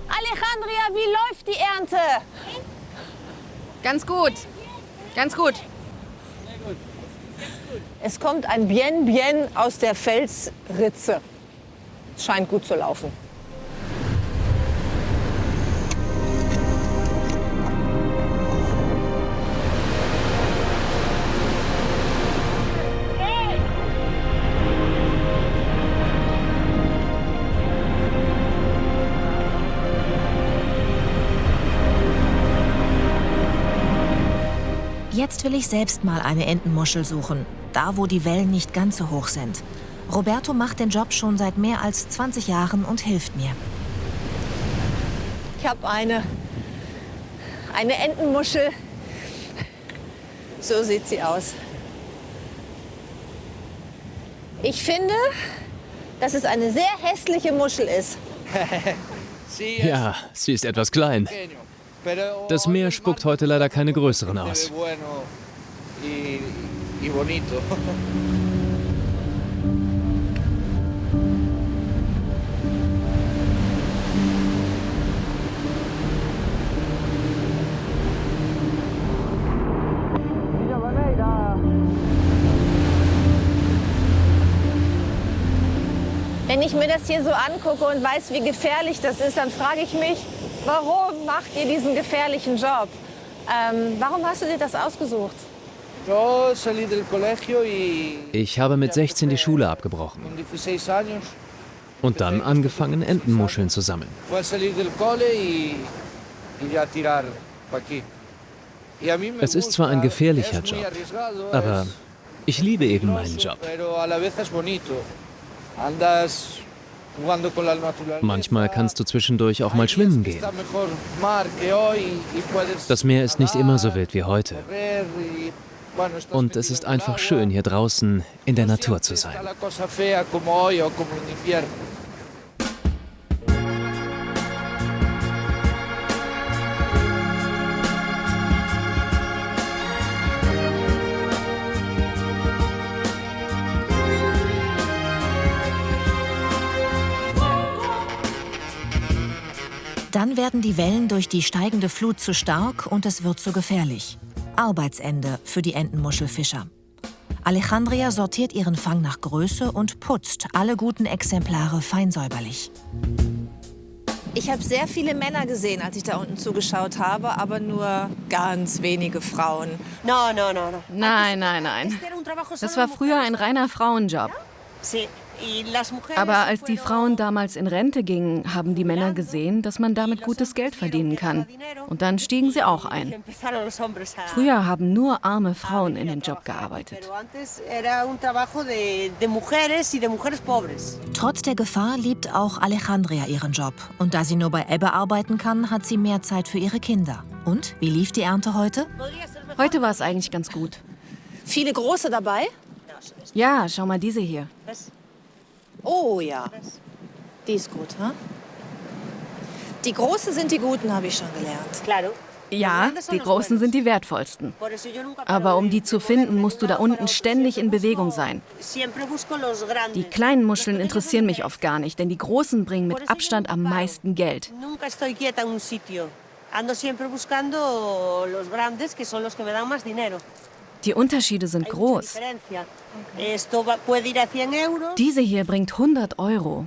Alejandria, wie läuft die Ernte? Ganz gut. Ganz gut. Es kommt ein Bien Bien aus der Felsritze. Scheint gut zu laufen. Jetzt will ich selbst mal eine Entenmuschel suchen, da wo die Wellen nicht ganz so hoch sind. Roberto macht den Job schon seit mehr als 20 Jahren und hilft mir. Ich habe eine Entenmuschel. So sieht sie aus. Ich finde, dass es eine sehr hässliche Muschel ist. Ja, sie ist etwas klein. Das Meer spuckt heute leider keine größeren aus. Wenn ich mir das hier so angucke und weiß, wie gefährlich das ist, dann frage ich mich, warum macht ihr diesen gefährlichen Job? Warum hast du dir das ausgesucht? Ich habe mit 16 die Schule abgebrochen und dann angefangen, Entenmuscheln zu sammeln. Es ist zwar ein gefährlicher Job, aber ich liebe eben meinen Job. Manchmal kannst du zwischendurch auch mal schwimmen gehen. Das Meer ist nicht immer so wild wie heute. Und es ist einfach schön, hier draußen in der Natur zu sein. Dann werden die Wellen durch die steigende Flut zu stark und es wird zu gefährlich. Arbeitsende für die Entenmuschelfischer. Alejandria sortiert ihren Fang nach Größe und putzt alle guten Exemplare feinsäuberlich. Ich habe sehr viele Männer gesehen, als ich da unten zugeschaut habe, aber nur ganz wenige Frauen. Nein, nein, nein. Das war früher ein reiner Frauenjob. Aber als die Frauen damals in Rente gingen, haben die Männer gesehen, dass man damit gutes Geld verdienen kann. Und dann stiegen sie auch ein. Früher haben nur arme Frauen in den Job gearbeitet. Trotz der Gefahr liebt auch Alejandria ihren Job. Und da sie nur bei Ebbe arbeiten kann, hat sie mehr Zeit für ihre Kinder. Und wie lief die Ernte heute? Heute war es eigentlich ganz gut. Viele große dabei? Ja, schau mal diese hier. Oh ja, die ist gut, hm? Die Großen sind die Guten, habe ich schon gelernt. Ja, die Großen sind die wertvollsten. Aber um die zu finden, musst du da unten ständig in Bewegung sein. Die kleinen Muscheln interessieren mich oft gar nicht, denn die Großen bringen mit Abstand am meisten Geld. Die Unterschiede sind groß. Diese hier bringt 100 €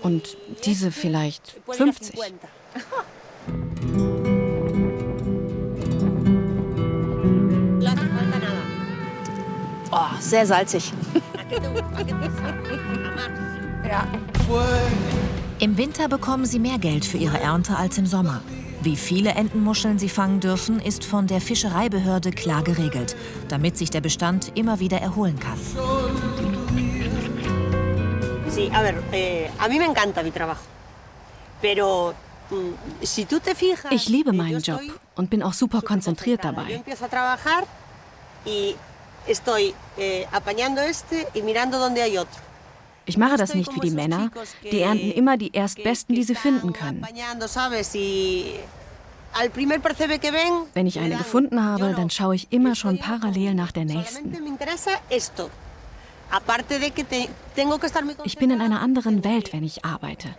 und diese vielleicht 50. Oh, sehr salzig. Ja. Im Winter bekommen sie mehr Geld für ihre Ernte als im Sommer. Wie viele Entenmuscheln sie fangen dürfen, ist von der Fischereibehörde klar geregelt, damit sich der Bestand immer wieder erholen kann. Ich liebe meinen Job und bin auch super konzentriert dabei. Ich mache das nicht wie die Männer. Die ernten immer die Erstbesten, die sie finden können. Wenn ich eine gefunden habe, dann schaue ich immer schon parallel nach der nächsten. Ich bin in einer anderen Welt, wenn ich arbeite.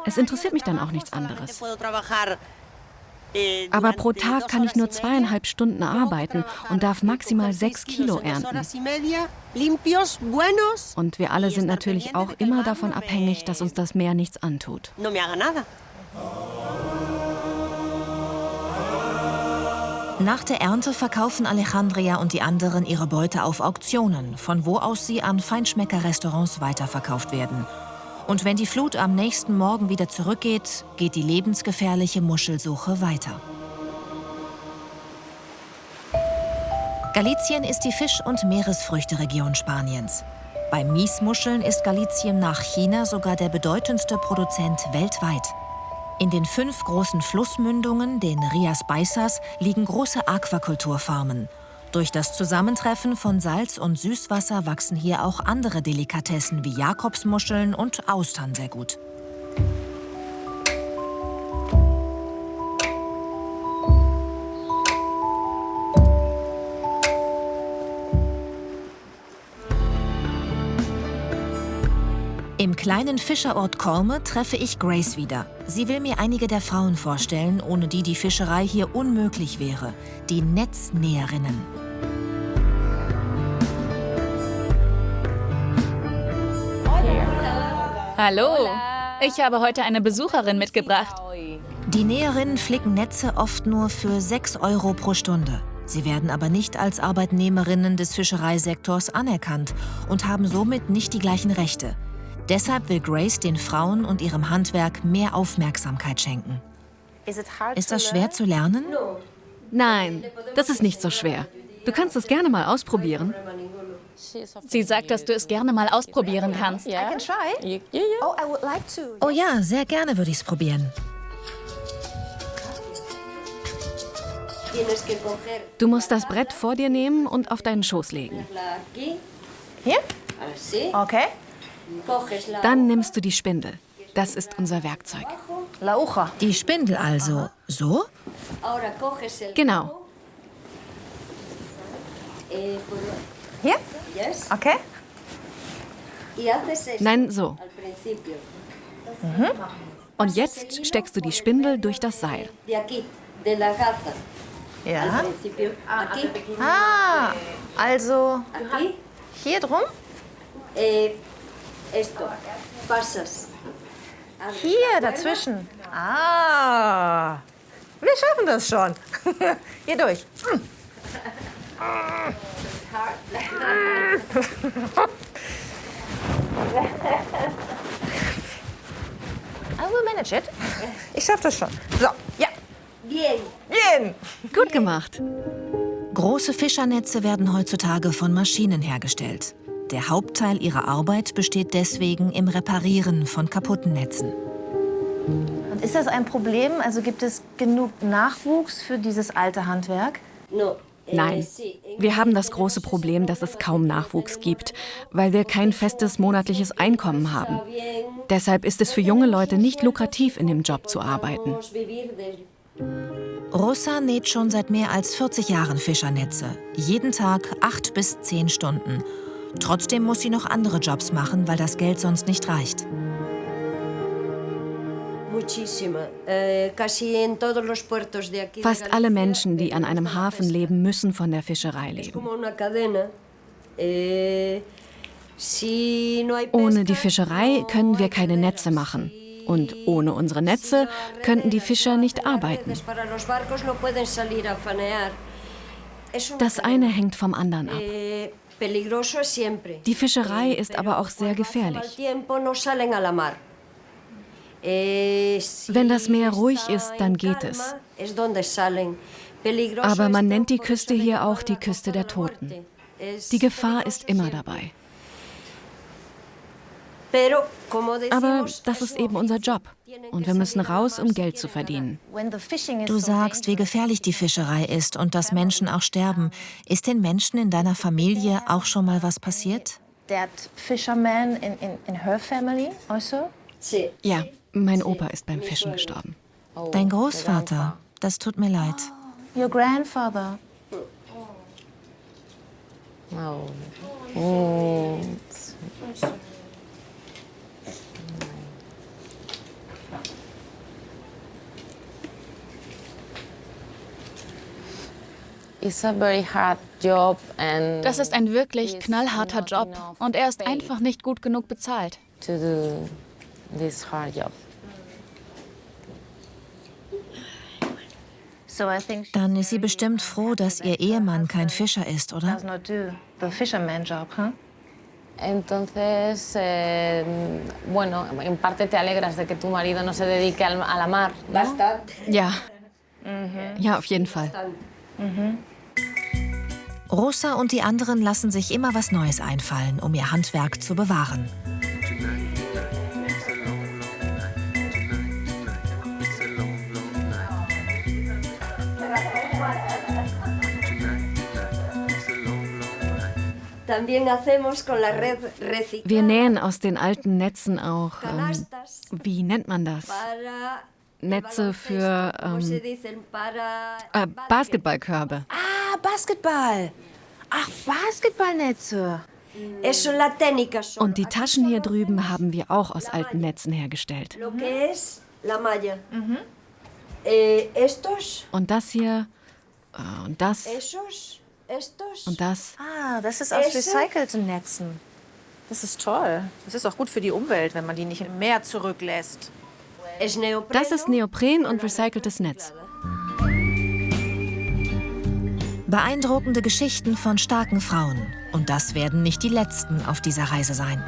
Es interessiert mich dann auch nichts anderes. Aber pro Tag kann ich nur 2,5 Stunden arbeiten und darf maximal 6 Kilo ernten. Und wir alle sind natürlich auch immer davon abhängig, dass uns das Meer nichts antut. Nach der Ernte verkaufen Alejandria und die anderen ihre Beute auf Auktionen, von wo aus sie an Feinschmecker-Restaurants weiterverkauft werden. Und wenn die Flut am nächsten Morgen wieder zurückgeht, geht die lebensgefährliche Muschelsuche weiter. Galicien ist die Fisch- und Meeresfrüchteregion Spaniens. Bei Miesmuscheln ist Galicien nach China sogar der bedeutendste Produzent weltweit. In den 5 großen Flussmündungen, den Rias Baixas, liegen große Aquakulturfarmen. Durch das Zusammentreffen von Salz und Süßwasser wachsen hier auch andere Delikatessen wie Jakobsmuscheln und Austern sehr gut. Im kleinen Fischerort Corme treffe ich Grace wieder. Sie will mir einige der Frauen vorstellen, ohne die die Fischerei hier unmöglich wäre. Die Netznäherinnen. Hallo, ich habe heute eine Besucherin mitgebracht. Die Näherinnen flicken Netze oft nur für 6 € pro Stunde. Sie werden aber nicht als Arbeitnehmerinnen des Fischereisektors anerkannt und haben somit nicht die gleichen Rechte. Deshalb will Grace den Frauen und ihrem Handwerk mehr Aufmerksamkeit schenken. Ist das schwer zu lernen? Nein, das ist nicht so schwer. Du kannst es gerne mal ausprobieren. Sie sagt, dass du es gerne mal ausprobieren kannst. Oh ja, sehr gerne würde ich es probieren. Du musst das Brett vor dir nehmen und auf deinen Schoß legen. Hier? Okay. Dann nimmst du die Spindel. Das ist unser Werkzeug. Die Spindel also. So? Genau. Hier? Okay. Nein, so. Und jetzt steckst du die Spindel durch das Seil. Ja. Ah, also hier drum? Hier dazwischen. Ah, wir schaffen das schon. Hier durch. I will manage it. Ich schaff das schon. So, ja. Bien. Gut gemacht. Große Fischernetze werden heutzutage von Maschinen hergestellt. Der Hauptteil ihrer Arbeit besteht deswegen im Reparieren von kaputten Netzen. Und ist das ein Problem? Also gibt es genug Nachwuchs für dieses alte Handwerk? Nein. Wir haben das große Problem, dass es kaum Nachwuchs gibt, weil wir kein festes monatliches Einkommen haben. Deshalb ist es für junge Leute nicht lukrativ, in dem Job zu arbeiten. Rosa näht schon seit mehr als 40 Jahren Fischernetze. Jeden Tag 8 bis 10 Stunden. Trotzdem muss sie noch andere Jobs machen, weil das Geld sonst nicht reicht. Fast alle Menschen, die an einem Hafen leben, müssen von der Fischerei leben. Ohne die Fischerei können wir keine Netze machen. Und ohne unsere Netze könnten die Fischer nicht arbeiten. Das eine hängt vom anderen ab. Die Fischerei ist aber auch sehr gefährlich. Wenn das Meer ruhig ist, dann geht es. Aber man nennt die Küste hier auch die Küste der Toten. Die Gefahr ist immer dabei. Aber das ist eben unser Job. Und wir müssen raus, um Geld zu verdienen. Du sagst, wie gefährlich die Fischerei ist und dass Menschen auch sterben. Ist den Menschen in deiner Familie auch schon mal was passiert? That fisherman in her family also? Ja, mein Opa ist beim Fischen gestorben. Dein Großvater, das tut mir leid. Your grandfather. Das ist ein wirklich knallharter Job und er ist einfach nicht gut genug bezahlt. Dann ist sie bestimmt froh, dass ihr Ehemann kein Fischer ist, oder? Does not do the fisherman job, huh? Entonces, bueno, en parte te alegras de que tu marido no se dedique a la mar, ¿no? Ja. Ja, auf jeden Fall. Rosa und die anderen lassen sich immer was Neues einfallen, um ihr Handwerk zu bewahren. Wir nähen aus den alten Netzen auch, wie nennt man das? Netze für Basketballkörbe. Ah, Basketball. Ach, Basketballnetze. Und die Taschen hier drüben haben wir auch aus alten Netzen hergestellt. Und das hier, und das, und das. Ah, das ist aus recycelten Netzen. Das ist toll. Das ist auch gut für die Umwelt, wenn man die nicht im Meer zurücklässt. Das ist Neopren und recyceltes Netz. Beeindruckende Geschichten von starken Frauen. Und das werden nicht die letzten auf dieser Reise sein.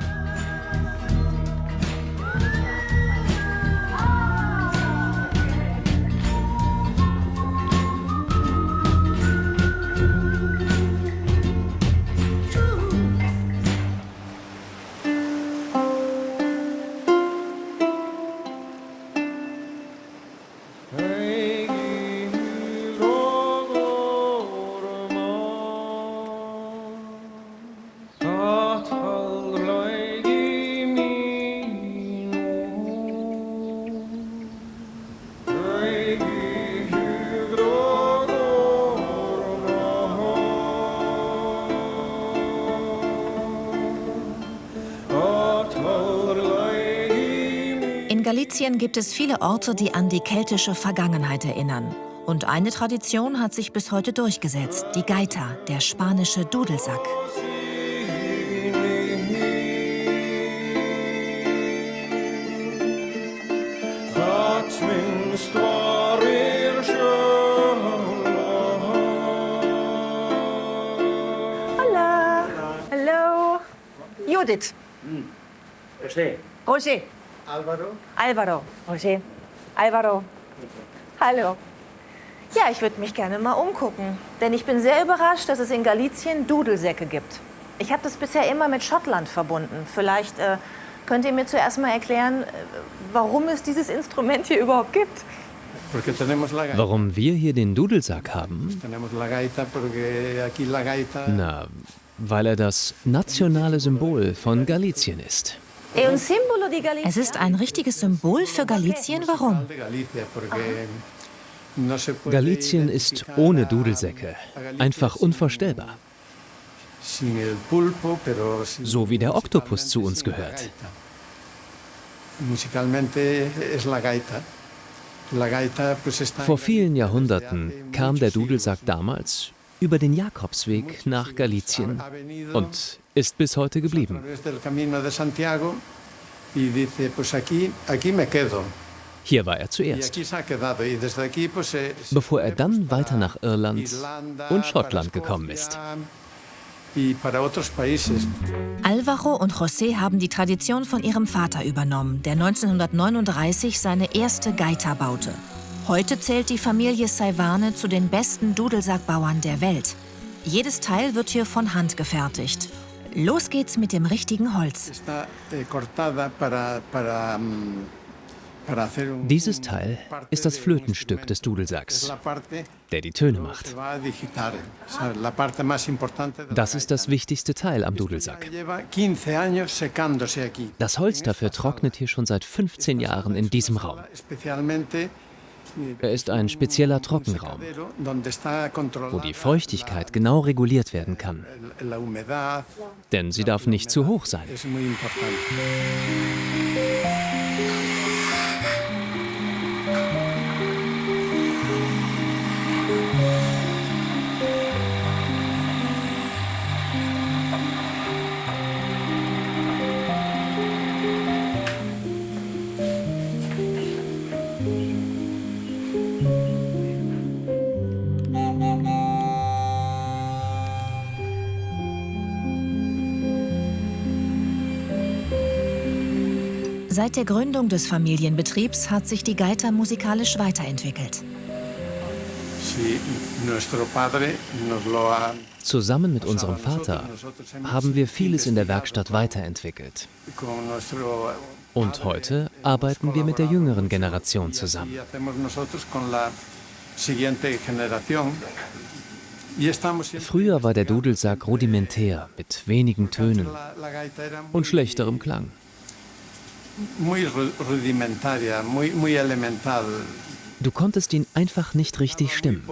In Galizien gibt es viele Orte, die an die keltische Vergangenheit erinnern. Und eine Tradition hat sich bis heute durchgesetzt, die Gaita, der spanische Dudelsack. Hola. Hello. Judith. Roger. Alvaro. Roger. Alvaro. Hallo. Ja, ich würde mich gerne mal umgucken. Denn ich bin sehr überrascht, dass es in Galicien Dudelsäcke gibt. Ich habe das bisher immer mit Schottland verbunden. Vielleicht könnt ihr mir zuerst mal erklären, warum es dieses Instrument hier überhaupt gibt. Warum wir hier den Dudelsack haben? Na, weil er das nationale Symbol von Galicien ist. Es ist ein richtiges Symbol für Galicien. Warum? Galicien ist ohne Dudelsäcke einfach unvorstellbar. So wie der Oktopus zu uns gehört. Vor vielen Jahrhunderten kam der Dudelsack damals über den Jakobsweg nach Galicien und ist bis heute geblieben. Hier war er zuerst, bevor er dann weiter nach Irland und Schottland gekommen ist. Alvaro und José haben die Tradition von ihrem Vater übernommen, der 1939 seine erste Gaita baute. Heute zählt die Familie Saivane zu den besten Dudelsackbauern der Welt. Jedes Teil wird hier von Hand gefertigt. Los geht's mit dem richtigen Holz. Dieses Teil ist das Flötenstück des Dudelsacks, der die Töne macht. Das ist das wichtigste Teil am Dudelsack. Das Holz dafür trocknet hier schon seit 15 Jahren in diesem Raum. Er ist ein spezieller Trockenraum, wo die Feuchtigkeit genau reguliert werden kann. Denn sie darf nicht zu hoch sein. Seit der Gründung des Familienbetriebs hat sich die Gaita musikalisch weiterentwickelt. Zusammen mit unserem Vater haben wir vieles in der Werkstatt weiterentwickelt. Und heute arbeiten wir mit der jüngeren Generation zusammen. Früher war der Dudelsack rudimentär mit wenigen Tönen und schlechterem Klang. Du konntest ihn einfach nicht richtig stimmen.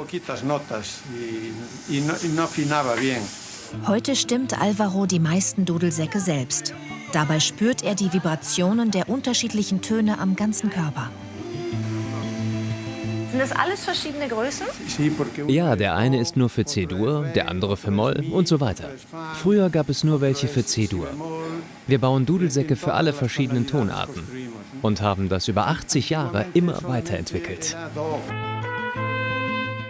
Heute stimmt Alvaro die meisten Dudelsäcke selbst. Dabei spürt er die Vibrationen der unterschiedlichen Töne am ganzen Körper. Sind das alles verschiedene Größen? Ja, der eine ist nur für C-Dur, der andere für Moll und so weiter. Früher gab es nur welche für C-Dur. Wir bauen Dudelsäcke für alle verschiedenen Tonarten und haben das über 80 Jahre immer weiterentwickelt.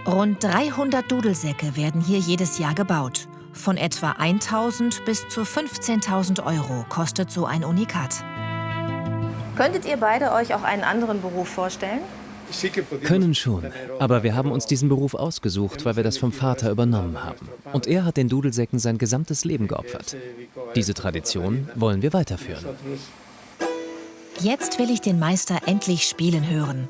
Rund 300 Dudelsäcke werden hier jedes Jahr gebaut. Von etwa 1.000 bis zu 15.000 € kostet so ein Unikat. Könntet ihr beide euch auch einen anderen Beruf vorstellen? Können schon, aber wir haben uns diesen Beruf ausgesucht, weil wir das vom Vater übernommen haben. Und er hat den Dudelsäcken sein gesamtes Leben geopfert. Diese Tradition wollen wir weiterführen. Jetzt will ich den Meister endlich spielen hören.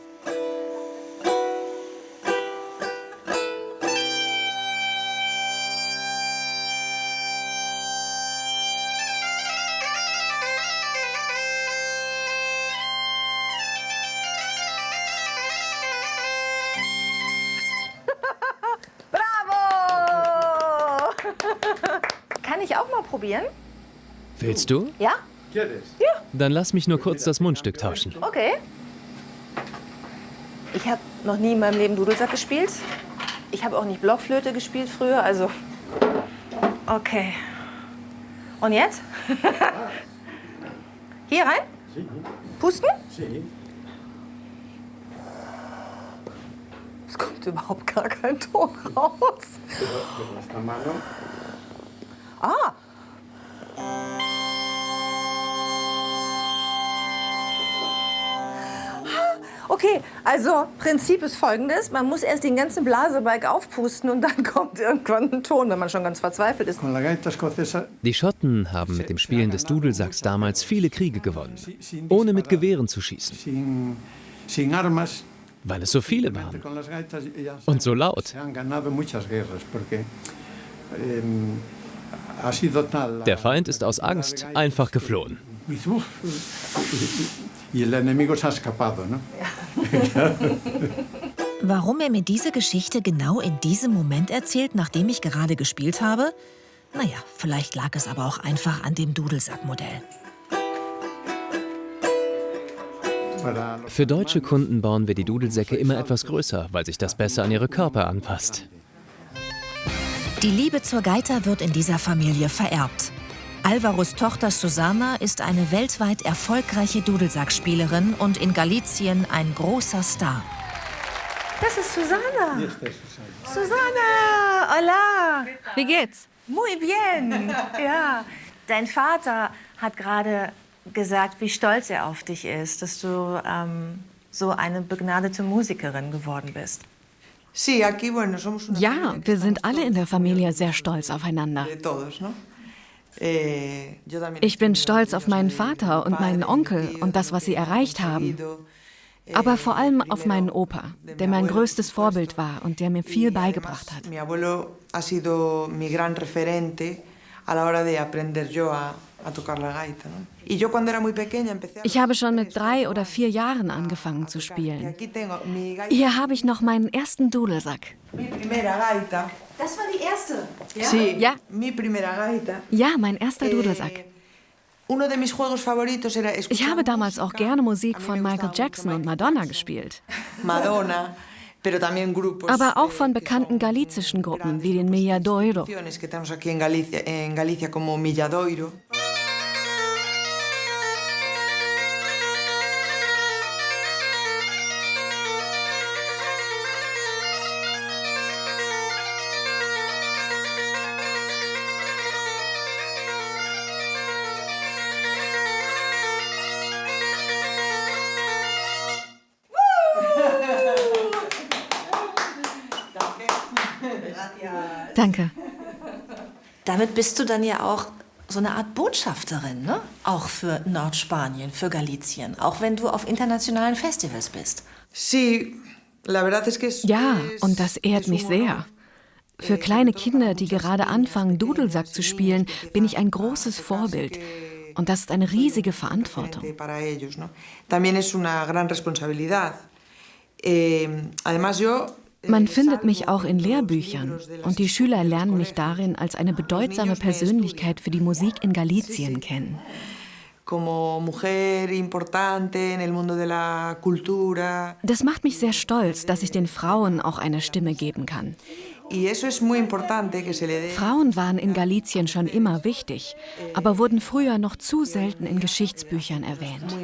Kann ich auch mal probieren? Willst du? Ja? Ja. Dann lass mich nur kurz das Mundstück tauschen. Okay. Ich habe noch nie in meinem Leben Dudelsack gespielt. Ich habe auch nicht Blockflöte gespielt früher, also... Okay. Und jetzt? Hier rein? Pusten? Es kommt überhaupt gar kein Ton raus. Ah! Okay, also Prinzip ist folgendes. Man muss erst den ganzen Blasebalg aufpusten und dann kommt irgendwann ein Ton, wenn man schon ganz verzweifelt ist. Die Schotten haben mit dem Spielen des Dudelsacks damals viele Kriege gewonnen, ohne mit Gewehren zu schießen. Weil es so viele waren. Und so laut. Der Feind ist aus Angst einfach geflohen. Warum er mir diese Geschichte genau in diesem Moment erzählt, nachdem ich gerade gespielt habe? Naja, vielleicht lag es aber auch einfach an dem Dudelsackmodell. Für deutsche Kunden bauen wir die Dudelsäcke immer etwas größer, weil sich das besser an ihre Körper anpasst. Die Liebe zur Gaita wird in dieser Familie vererbt. Alvaros Tochter Susana ist eine weltweit erfolgreiche Dudelsackspielerin und in Galicien ein großer Star. Das ist Susana. Susana, hola. Wie geht's? Muy bien. Ja, dein Vater hat gerade gesagt, wie stolz er auf dich ist, dass du so eine begnadete Musikerin geworden bist. Ja, wir sind alle in der Familie sehr stolz aufeinander. Ich bin stolz auf meinen Vater und meinen Onkel und das, was sie erreicht haben. Aber vor allem auf meinen Opa, der mein größtes Vorbild war und der mir viel beigebracht hat. Ich habe schon mit 3 oder 4 Jahren angefangen zu spielen. Hier habe ich noch meinen ersten Dudelsack. Das war die erste? Ja? Ja, mein erster Dudelsack. Ich habe damals auch gerne Musik von Michael Jackson und Madonna gespielt. Aber auch von bekannten galizischen Gruppen wie den Milladoiro. Danke. Damit bist du dann ja auch so eine Art Botschafterin, ne? Auch für Nordspanien, für Galicien, auch wenn du auf internationalen Festivals bist. Ja, und das ehrt mich sehr. Für kleine Kinder, die gerade anfangen, Dudelsack zu spielen, bin ich ein großes Vorbild. Und das ist eine riesige Verantwortung. Man findet mich auch in Lehrbüchern und die Schüler lernen mich darin als eine bedeutsame Persönlichkeit für die Musik in Galicien kennen. Das macht mich sehr stolz, dass ich den Frauen auch eine Stimme geben kann. Frauen waren in Galicien schon immer wichtig, aber wurden früher noch zu selten in Geschichtsbüchern erwähnt.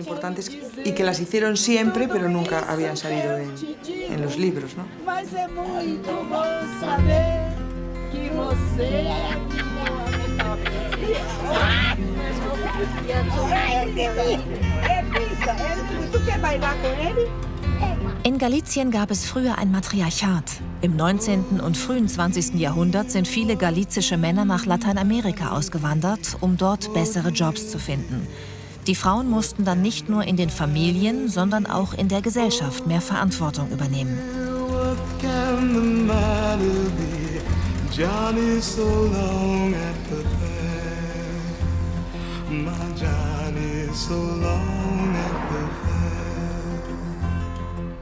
In Galicien gab es früher ein Matriarchat. Im 19. und frühen 20. Jahrhundert sind viele galizische Männer nach Lateinamerika ausgewandert, um dort bessere Jobs zu finden. Die Frauen mussten dann nicht nur in den Familien, sondern auch in der Gesellschaft mehr Verantwortung übernehmen.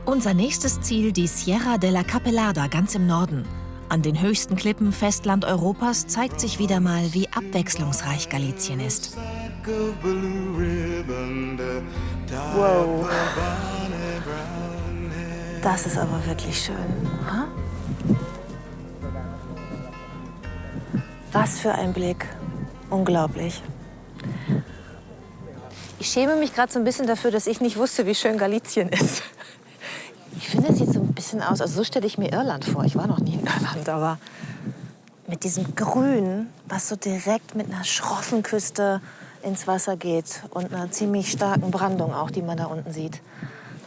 Unser nächstes Ziel, die Sierra de la Capelada ganz im Norden. An den höchsten Klippen Festland-Europas zeigt sich wieder mal, wie abwechslungsreich Galicien ist. Wow. Das ist aber wirklich schön. Ha? Was für ein Blick. Unglaublich. Ich schäme mich gerade so ein bisschen dafür, dass ich nicht wusste, wie schön Galicien ist. Ich finde, es sieht so ein bisschen aus, also so stelle ich mir Irland vor. Ich war noch nie in Irland, aber mit diesem Grün, was so direkt mit einer schroffen Küste ins Wasser geht und einer ziemlich starken Brandung auch, die man da unten sieht.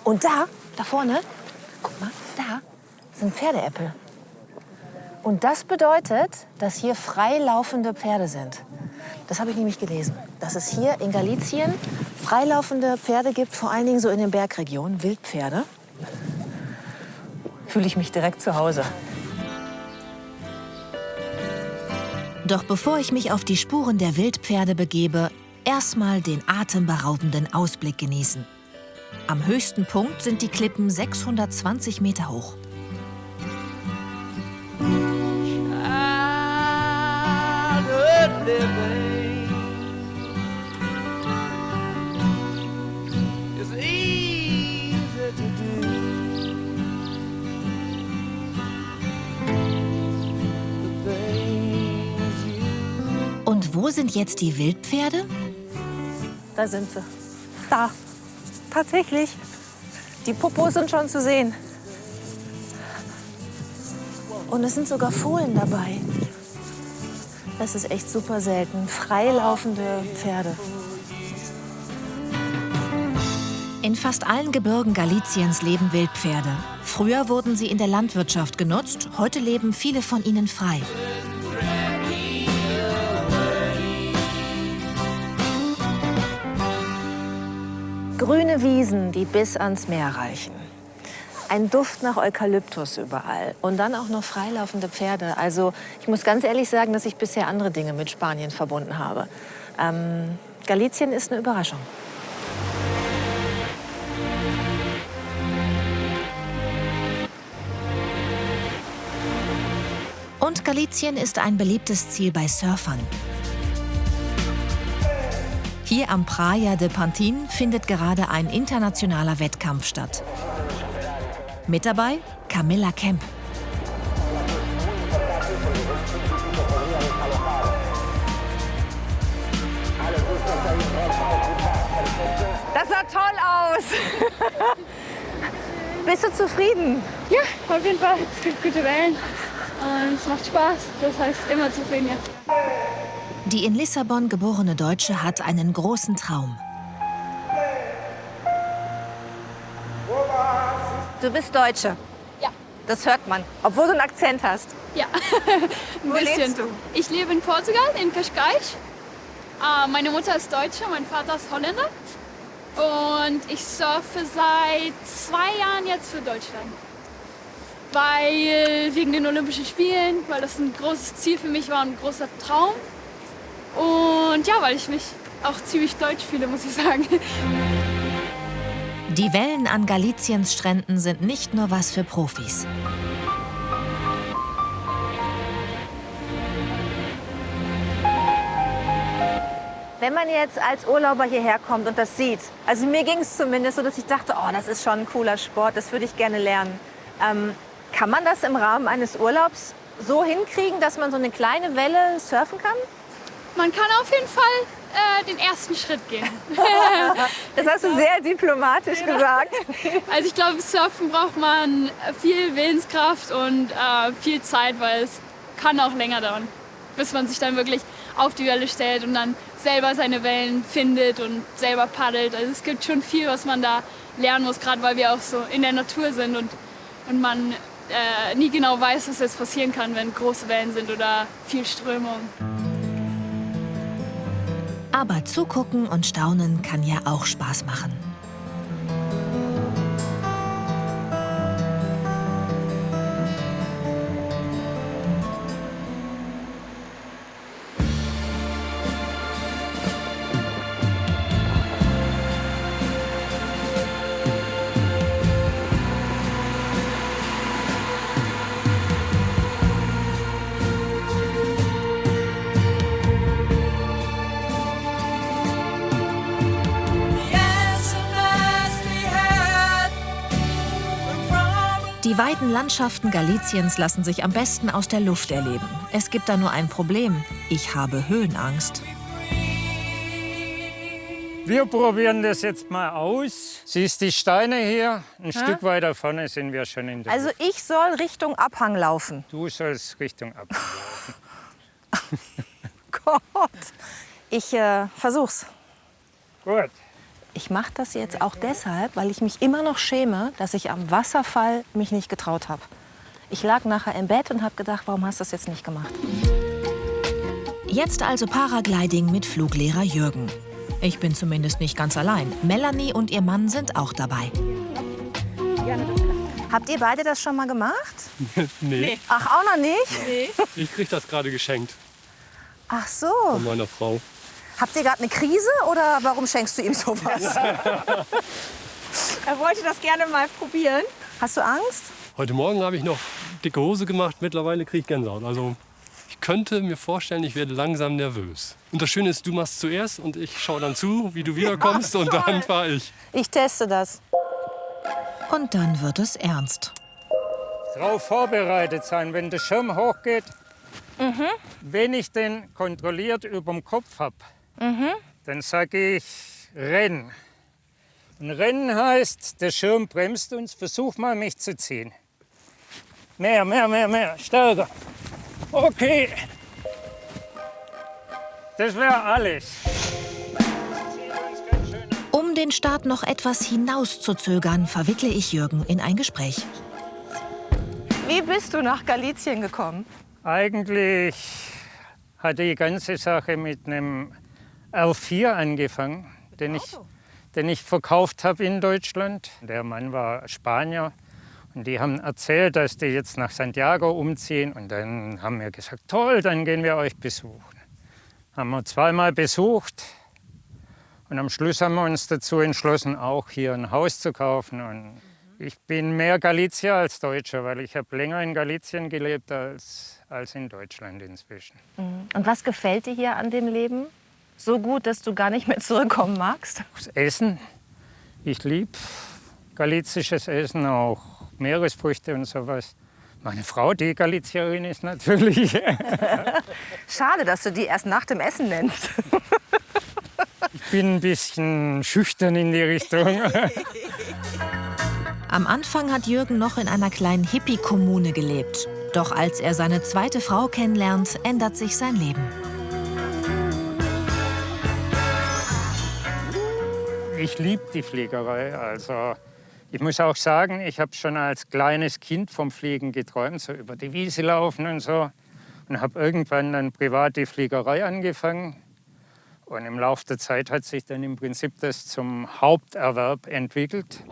Und da Da vorne, guck mal, da sind Pferdeäppel. Und das bedeutet, dass hier freilaufende Pferde sind. Das habe ich nämlich gelesen. Dass es hier in Galicien freilaufende Pferde gibt, vor allen Dingen so in den Bergregionen, Wildpferde. Fühle ich mich direkt zu Hause. Doch bevor ich mich auf die Spuren der Wildpferde begebe, erstmal den atemberaubenden Ausblick genießen. Am höchsten Punkt sind die Klippen 620 Meter hoch. Und wo sind jetzt die Wildpferde? Da sind sie. Da. Tatsächlich. Die Popos sind schon zu sehen. Und es sind sogar Fohlen dabei. Das ist echt super selten. Freilaufende Pferde. In fast allen Gebirgen Galiciens leben Wildpferde. Früher wurden sie in der Landwirtschaft genutzt, heute leben viele von ihnen frei. Grüne Wiesen, die bis ans Meer reichen. Ein Duft nach Eukalyptus überall. Und dann auch noch freilaufende Pferde. Also ich muss ganz ehrlich sagen, dass ich bisher andere Dinge mit Spanien verbunden habe. Galicien ist eine Überraschung. Und Galicien ist ein beliebtes Ziel bei Surfern. Hier am Praia de Pantin findet gerade ein internationaler Wettkampf statt. Mit dabei Camilla Kemp. Das sah toll aus. Bist du zufrieden? Ja, auf jeden Fall. Es gibt gute Wellen und es macht Spaß. Das heißt, immer zufrieden, ja. Die in Lissabon geborene Deutsche hat einen großen Traum. Du bist Deutsche. Ja. Das hört man, obwohl du einen Akzent hast. Ja, Wo lebst du? Ich lebe in Portugal, in Cascais. Meine Mutter ist Deutsche, mein Vater ist Holländer. Und ich surfe seit 2 Jahren jetzt für Deutschland. Wegen den Olympischen Spielen, weil das ein großes Ziel für mich war, ein großer Traum. Und ja, weil ich mich auch ziemlich deutsch fühle, muss ich sagen. Die Wellen an Galiciens Stränden sind nicht nur was für Profis. Wenn man jetzt als Urlauber hierher kommt und das sieht, also mir ging es zumindest so, dass ich dachte, oh, das ist schon ein cooler Sport, das würde ich gerne lernen. Kann man das im Rahmen eines Urlaubs so hinkriegen, dass man so eine kleine Welle surfen kann? Man kann auf jeden Fall den ersten Schritt gehen. Das hast du sehr diplomatisch gesagt. Also ich glaube, Surfen braucht man viel Willenskraft und viel Zeit, weil es kann auch länger dauern, bis man sich dann wirklich auf die Welle stellt und dann selber seine Wellen findet und selber paddelt. Also es gibt schon viel, was man da lernen muss, gerade weil wir auch so in der Natur sind und man nie genau weiß, was jetzt passieren kann, wenn große Wellen sind oder viel Strömung. Aber zugucken und staunen kann ja auch Spaß machen. Die weiten Landschaften Galiciens lassen sich am besten aus der Luft erleben. Es gibt da nur ein Problem. Ich habe Höhenangst. Wir probieren das jetzt mal aus. Siehst die Steine hier? Ein Stück weiter vorne sind wir schon in der Also Luft. ich soll Richtung Abhang laufen? Du sollst Richtung Abhang laufen. Gott, ich versuch's. Gut. Ich mache das jetzt auch deshalb, weil ich mich immer noch schäme, dass ich am Wasserfall mich nicht getraut habe. Ich lag nachher im Bett und habe gedacht, warum hast du das jetzt nicht gemacht? Jetzt also Paragliding mit Fluglehrer Jürgen. Ich bin zumindest nicht ganz allein. Melanie und ihr Mann sind auch dabei. Habt ihr beide das schon mal gemacht? Nee. Ach, auch noch nicht? Nee. Ich krieg das gerade geschenkt. Ach so. Von meiner Frau. Habt ihr gerade eine Krise oder warum schenkst du ihm sowas? Er wollte das gerne mal probieren. Hast du Angst? Heute Morgen habe ich noch dicke Hose gemacht. Mittlerweile kriege ich Gänsehaut. Also ich könnte mir vorstellen, ich werde langsam nervös. Und das Schöne ist, du machst zuerst und ich schaue dann zu, wie du wiederkommst und dann fahre ich. Ich teste das. Und dann wird es ernst. Darauf vorbereitet sein, wenn der Schirm hochgeht. Wenn ich den kontrolliert über dem Kopf habe, dann sage ich Renn. Und Rennen heißt, der Schirm bremst uns, versuch mal mich zu ziehen. Mehr, stärker. Okay. Das wäre alles. Um den Start noch etwas hinauszuzögern, verwickle ich Jürgen in ein Gespräch. Wie bist du nach Galizien gekommen? Eigentlich hat die ganze Sache mit einem R4 angefangen, den ich verkauft habe in Deutschland. Der Mann war Spanier und die haben erzählt, dass die jetzt nach Santiago umziehen. Und dann haben wir gesagt, toll, dann gehen wir euch besuchen. Haben wir zweimal besucht und am Schluss haben wir uns dazu entschlossen, auch hier ein Haus zu kaufen. Und ich bin mehr Galizier als Deutscher, weil ich habe länger in Galizien gelebt als in Deutschland inzwischen. Und was gefällt dir hier an dem Leben? So gut, dass du gar nicht mehr zurückkommen magst? Das Essen. Ich liebe galizisches Essen, auch Meeresfrüchte und sowas. Meine Frau, die Galizierin ist natürlich. Schade, dass du die erst nach dem Essen nennst. Ich bin ein bisschen schüchtern in die Richtung. Am Anfang hat Jürgen noch in einer kleinen Hippie-Kommune gelebt. Doch als er seine zweite Frau kennenlernt, ändert sich sein Leben. Ich liebe die Fliegerei. Also, ich muss auch sagen, ich habe schon als kleines Kind vom Fliegen geträumt, so über die Wiese laufen und so. Und habe irgendwann dann privat die Fliegerei angefangen. Und im Laufe der Zeit hat sich dann im Prinzip das zum Haupterwerb entwickelt.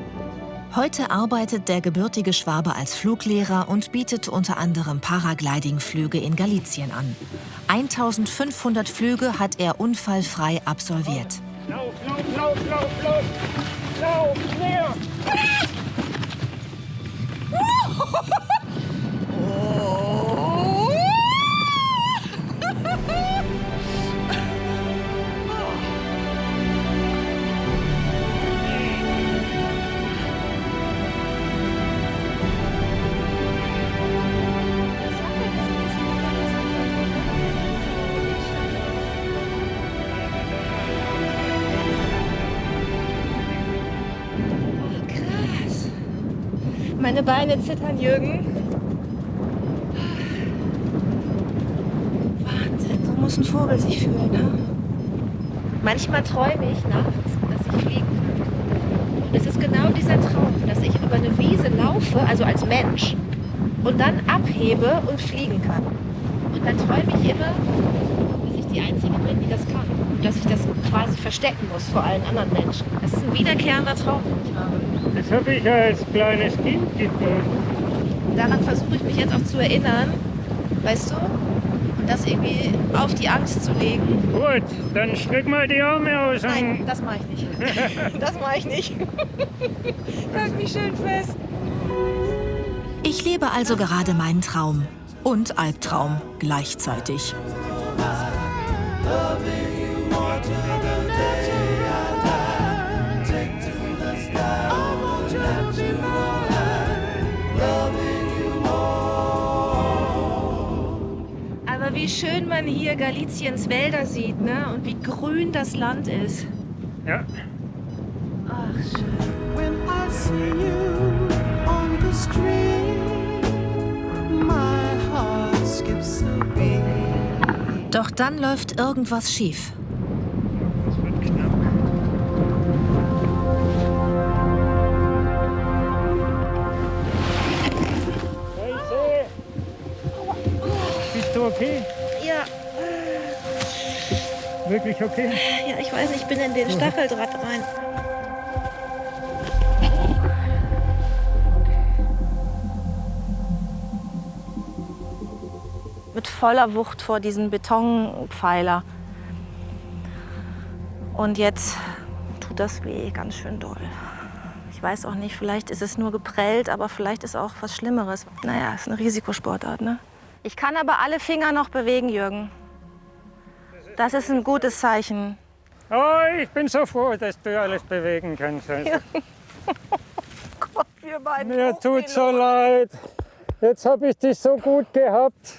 Heute arbeitet der gebürtige Schwabe als Fluglehrer und bietet unter anderem Paragliding-Flüge in Galizien an. 1500 Flüge hat er unfallfrei absolviert. Lauf, mehr! Meine Beine zittern, Jürgen. Wahnsinn, so muss ein Vogel sich fühlen, ne? Manchmal träume ich nachts, dass ich fliegen kann. Und es ist genau dieser Traum, dass ich über eine Wiese laufe, also als Mensch, und dann abhebe und fliegen kann. Und dann träume ich immer, dass ich die Einzige bin, die das kann. Und dass ich das quasi verstecken muss vor allen anderen Menschen. Das ist ein wiederkehrender Traum, den ich habe. Das habe ich als kleines Kind geträumt. Daran versuche ich mich jetzt auch zu erinnern, weißt du? Und das irgendwie auf die Angst zu legen. Gut, dann streck mal die Arme aus. Nein, das mache ich nicht. Das mache ich nicht. Halt mich schön fest. Ich lebe also gerade meinen Traum und Albtraum gleichzeitig. Aber wie schön man hier Galiciens Wälder sieht, ne? Und wie grün das Land ist. Ja. Ach, schön. When I see you on the street, my heart skips a beat. Doch dann läuft irgendwas schief. Das wird knapp. okay? Ja. Wirklich okay? Ja, ich weiß nicht, ich bin in den Stacheldraht rein. Mit voller Wucht vor diesen Betonpfeiler. Und jetzt tut das weh, ganz schön doll. Ich weiß auch nicht, vielleicht ist es nur geprellt, aber vielleicht ist auch was Schlimmeres. Naja, ist eine Risikosportart, ne? Ich kann aber alle Finger noch bewegen, Jürgen. Das ist ein gutes Zeichen. Oh, ich bin so froh, dass du alles bewegen kannst. Also. Gott, wir beiden. Mir tut so leid. Jetzt habe ich dich so gut gehabt.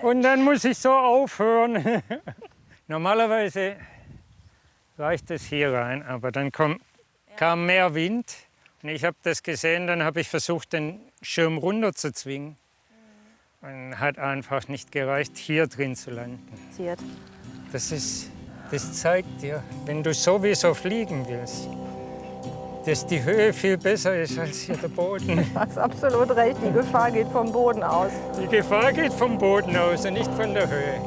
Und dann muss ich so aufhören. Normalerweise reicht es hier rein, aber dann kam mehr Wind. Und ich habe das gesehen, dann habe ich versucht, den Schirm runterzuzwingen. Und hat einfach nicht gereicht, hier drin zu landen. Das zeigt dir, wenn du sowieso fliegen willst, dass die Höhe viel besser ist als hier der Boden. Du hast absolut recht, die Gefahr geht vom Boden aus. Die Gefahr geht vom Boden aus und nicht von der Höhe.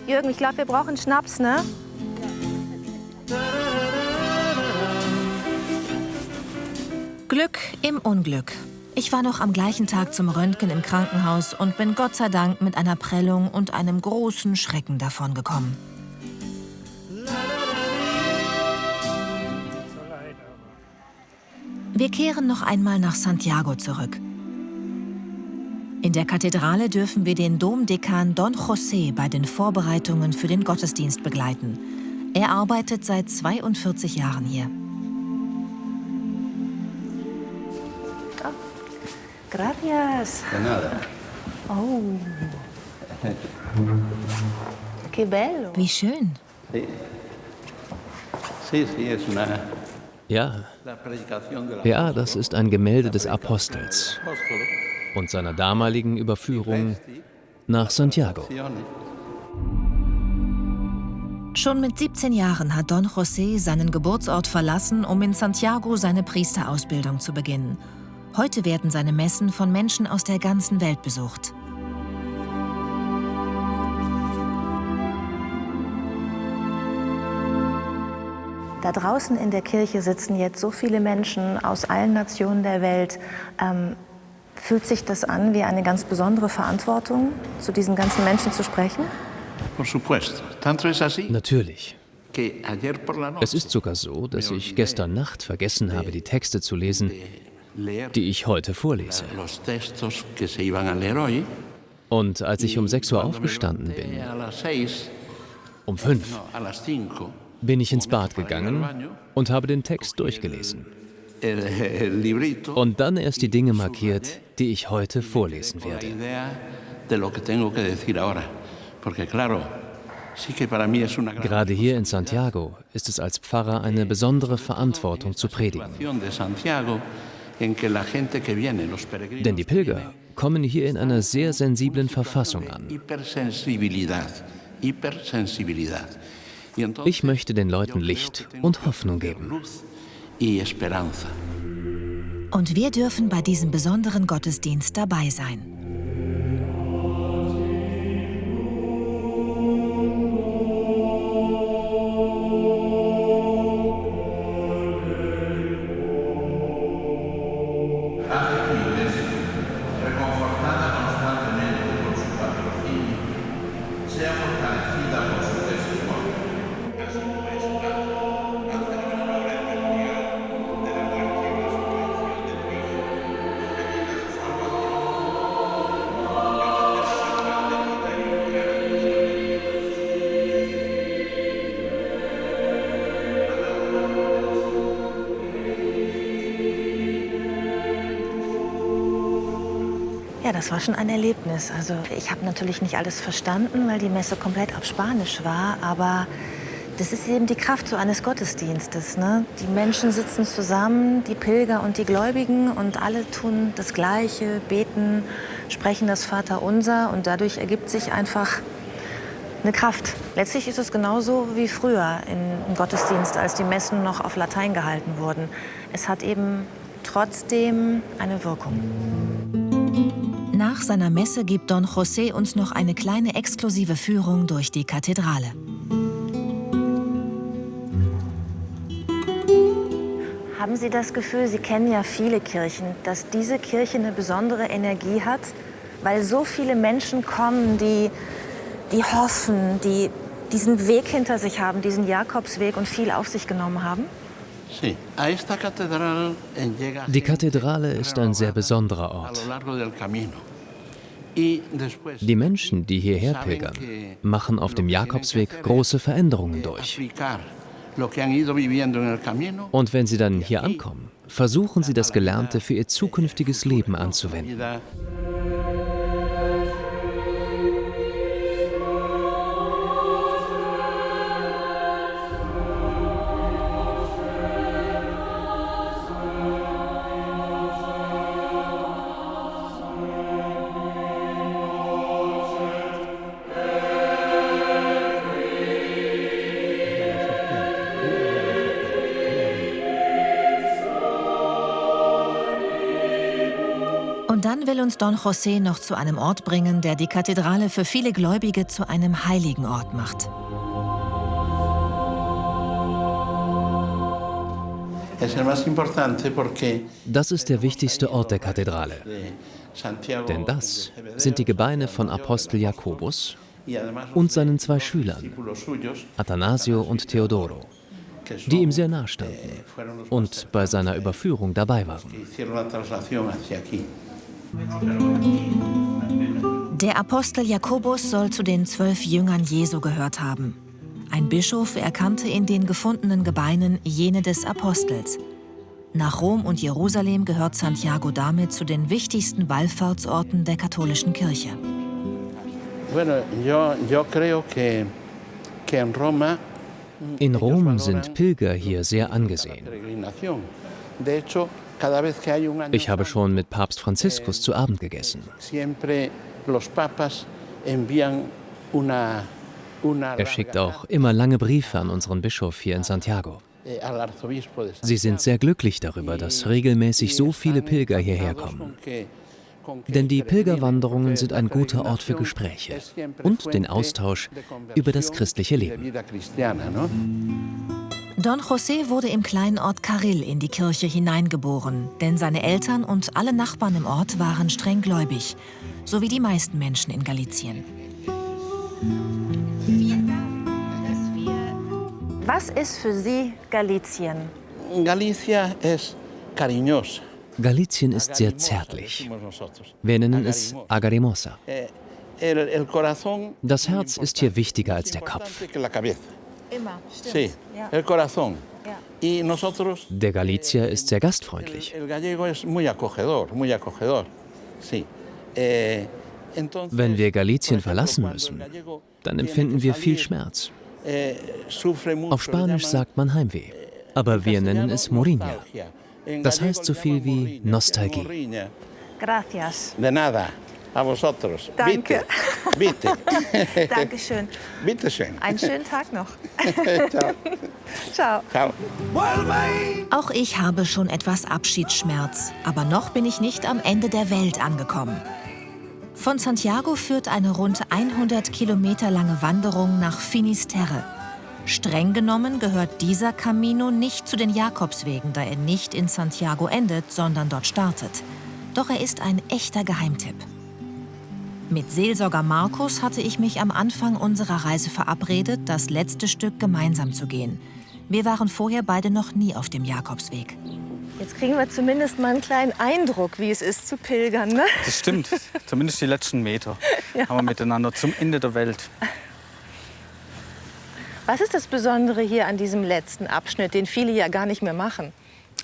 Jürgen, ich glaube, wir brauchen Schnaps, ne? Glück im Unglück. Ich war noch am gleichen Tag zum Röntgen im Krankenhaus und bin Gott sei Dank mit einer Prellung und einem großen Schrecken davongekommen. Wir kehren noch einmal nach Santiago zurück. In der Kathedrale dürfen wir den Domdekan Don José bei den Vorbereitungen für den Gottesdienst begleiten. Er arbeitet seit 42 Jahren hier. Gracias. De nada. Oh. Qué bello. Wie schön. Ja, das ist ein Gemälde des Apostels und seiner damaligen Überführung nach Santiago. Schon mit 17 Jahren hat Don José seinen Geburtsort verlassen, um in Santiago seine Priesterausbildung zu beginnen. Heute werden seine Messen von Menschen aus der ganzen Welt besucht. Da draußen in der Kirche sitzen jetzt so viele Menschen aus allen Nationen der Welt. Fühlt sich das an wie eine ganz besondere Verantwortung, zu diesen ganzen Menschen zu sprechen? Natürlich. Es ist sogar so, dass ich gestern Nacht vergessen habe, die Texte zu lesen, die ich heute vorlese. Und als ich um 6 Uhr aufgestanden bin, um 5, bin ich ins Bad gegangen und habe den Text durchgelesen. Und dann erst die Dinge markiert, die ich heute vorlesen werde. Gerade hier in Santiago ist es als Pfarrer eine besondere Verantwortung zu predigen. Denn die Pilger kommen hier in einer sehr sensiblen Verfassung an. Ich möchte den Leuten Licht und Hoffnung geben. Und wir dürfen bei diesem besonderen Gottesdienst dabei sein. Ja, das war schon ein Erlebnis. Also ich habe natürlich nicht alles verstanden, weil die Messe komplett auf Spanisch war, aber das ist eben die Kraft so eines Gottesdienstes, ne? Die Menschen sitzen zusammen, die Pilger und die Gläubigen, und alle tun das Gleiche, beten, sprechen das Vaterunser, und dadurch ergibt sich einfach eine Kraft. Letztlich ist es genauso wie früher im Gottesdienst, als die Messen noch auf Latein gehalten wurden. Es hat eben trotzdem eine Wirkung. Nach seiner Messe gibt Don José uns noch eine kleine exklusive Führung durch die Kathedrale. Haben Sie das Gefühl, Sie kennen ja viele Kirchen, dass diese Kirche eine besondere Energie hat, weil so viele Menschen kommen, die hoffen, die diesen Weg hinter sich haben, diesen Jakobsweg und viel auf sich genommen haben? Die Kathedrale ist ein sehr besonderer Ort. Die Menschen, die hierher pilgern, machen auf dem Jakobsweg große Veränderungen durch. Und wenn sie dann hier ankommen, versuchen sie das Gelernte für ihr zukünftiges Leben anzuwenden. Und dann will uns Don José noch zu einem Ort bringen, der die Kathedrale für viele Gläubige zu einem heiligen Ort macht. Das ist der wichtigste Ort der Kathedrale. Denn das sind die Gebeine von Apostel Jakobus und seinen 2 Schülern, Athanasio und Theodoro, die ihm sehr nahe standen und bei seiner Überführung dabei waren. Der Apostel Jakobus soll zu den 12 Jüngern Jesu gehört haben. Ein Bischof erkannte in den gefundenen Gebeinen jene des Apostels. Nach Rom und Jerusalem gehört Santiago damit zu den wichtigsten Wallfahrtsorten der katholischen Kirche. In Rom sind Pilger hier sehr angesehen. Ich habe schon mit Papst Franziskus zu Abend gegessen. Er schickt auch immer lange Briefe an unseren Bischof hier in Santiago. Sie sind sehr glücklich darüber, dass regelmäßig so viele Pilger hierher kommen. Denn die Pilgerwanderungen sind ein guter Ort für Gespräche und den Austausch über das christliche Leben. Don José wurde im kleinen Ort Carril in die Kirche hineingeboren, denn seine Eltern und alle Nachbarn im Ort waren streng gläubig, so wie die meisten Menschen in Galicien. Was ist für Sie Galicien? Galicien ist sehr zärtlich. Wir nennen es Agarimosa. Das Herz ist hier wichtiger als der Kopf. Immer, stimmt. Der Galicier ist sehr gastfreundlich. Wenn wir Galicien verlassen müssen, dann empfinden wir viel Schmerz. Auf Spanisch sagt man Heimweh, aber wir nennen es Moriña. Das heißt so viel wie Nostalgie. Gracias. De nada. A vosotros. Danke. Bitte. Dankeschön. Bitte schön. Einen schönen Tag noch. Ciao. Ciao. Ciao. Auch ich habe schon etwas Abschiedsschmerz, aber noch bin ich nicht am Ende der Welt angekommen. Von Santiago führt eine rund 100 Kilometer lange Wanderung nach Finisterre. Streng genommen gehört dieser Camino nicht zu den Jakobswegen, da er nicht in Santiago endet, sondern dort startet. Doch er ist ein echter Geheimtipp. Mit Seelsorger Markus hatte ich mich am Anfang unserer Reise verabredet, das letzte Stück gemeinsam zu gehen. Wir waren vorher beide noch nie auf dem Jakobsweg. Jetzt kriegen wir zumindest mal einen kleinen Eindruck, wie es ist zu pilgern, ne? Das stimmt. Zumindest die letzten Meter haben wir miteinander zum Ende der Welt. Was ist das Besondere hier an diesem letzten Abschnitt, den viele ja gar nicht mehr machen?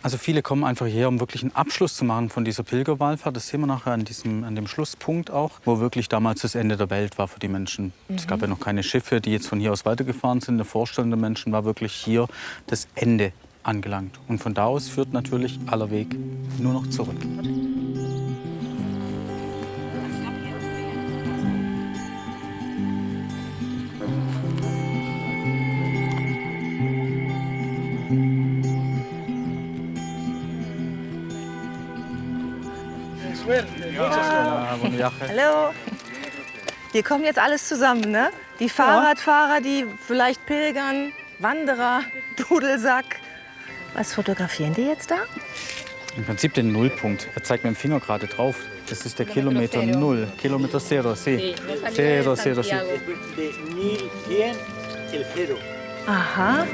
Also viele kommen einfach hierher, um wirklich einen Abschluss zu machen von dieser Pilgerwallfahrt. Das sehen wir nachher an dem Schlusspunkt auch, wo wirklich damals das Ende der Welt war für die Menschen. Es gab ja noch keine Schiffe, die jetzt von hier aus weitergefahren sind. Eine Vorstellung der Menschen war wirklich hier das Ende angelangt. Und von da aus führt natürlich aller Weg nur noch zurück. Hallo. Hier kommt jetzt alles zusammen, ne? Die Fahrradfahrer, die vielleicht pilgern, Wanderer, Dudelsack. Was fotografieren die jetzt da? Im Prinzip den Nullpunkt. Er zeigt mit dem Finger gerade drauf. Das ist der Kilometer 0. Kilometer 0, sí. 0, 0, sí. Aha.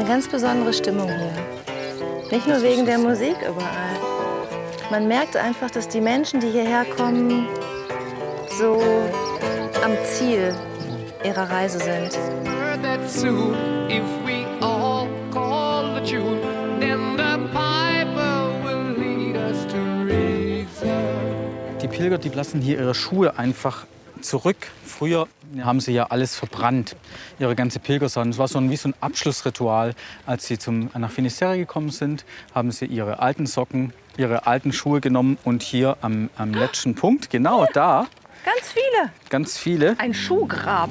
Ganz besondere Stimmung hier. Nicht nur wegen der Musik überall. Man merkt einfach, dass die Menschen, die hierher kommen, so am Ziel ihrer Reise sind. Die Pilger, die lassen hier ihre Schuhe einfach zurück. Früher haben sie ja alles verbrannt, ihre ganze Pilgersachen. Es war wie so ein Abschlussritual. Als sie nach Finisterre gekommen sind, haben sie ihre alten Socken, ihre alten Schuhe genommen und hier am letzten Punkt, genau da. Ganz viele. Ein Schuhgrab.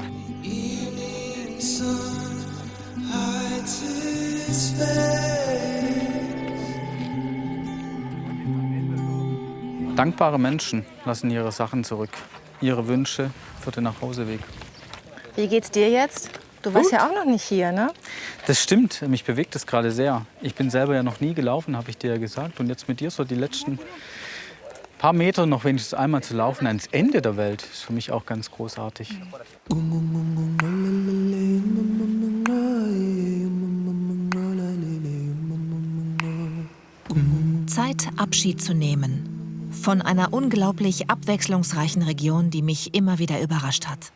Dankbare Menschen lassen ihre Sachen zurück, ihre Wünsche für den Nachhauseweg. Wie geht's dir jetzt? Du warst ja auch noch nicht hier, ne? Das stimmt, mich bewegt das gerade sehr. Ich bin selber ja noch nie gelaufen, habe ich dir ja gesagt. Und jetzt mit dir so die letzten paar Meter noch wenigstens einmal zu laufen ans Ende der Welt, ist für mich auch ganz großartig. Zeit, Abschied zu nehmen. Von einer unglaublich abwechslungsreichen Region, die mich immer wieder überrascht hat.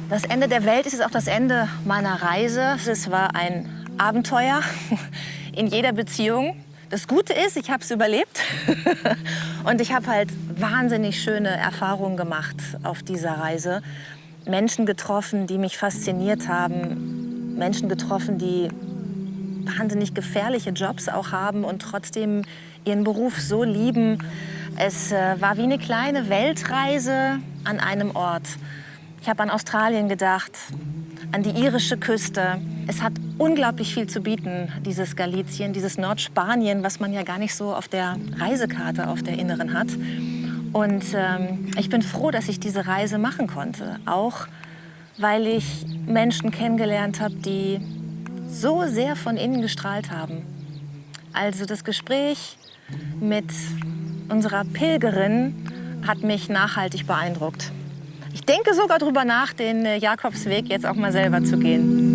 Das Ende der Welt ist auch das Ende meiner Reise. Es war ein Abenteuer in jeder Beziehung. Das Gute ist, ich habe es überlebt und ich habe halt wahnsinnig schöne Erfahrungen gemacht auf dieser Reise. Menschen getroffen, die mich fasziniert haben. Menschen getroffen, die wahnsinnig gefährliche Jobs auch haben und trotzdem ihren Beruf so lieben. Es war wie eine kleine Weltreise an einem Ort. Ich habe an Australien gedacht, an die irische Küste. Es hat unglaublich viel zu bieten, dieses Galizien, dieses Nordspanien, was man ja gar nicht so auf der Reisekarte, auf der inneren hat. Und ich bin froh, dass ich diese Reise machen konnte. Auch weil ich Menschen kennengelernt habe, die so sehr von innen gestrahlt haben. Also das Gespräch mit unserer Pilgerin hat mich nachhaltig beeindruckt. Ich denke sogar darüber nach, den Jakobsweg jetzt auch mal selber zu gehen.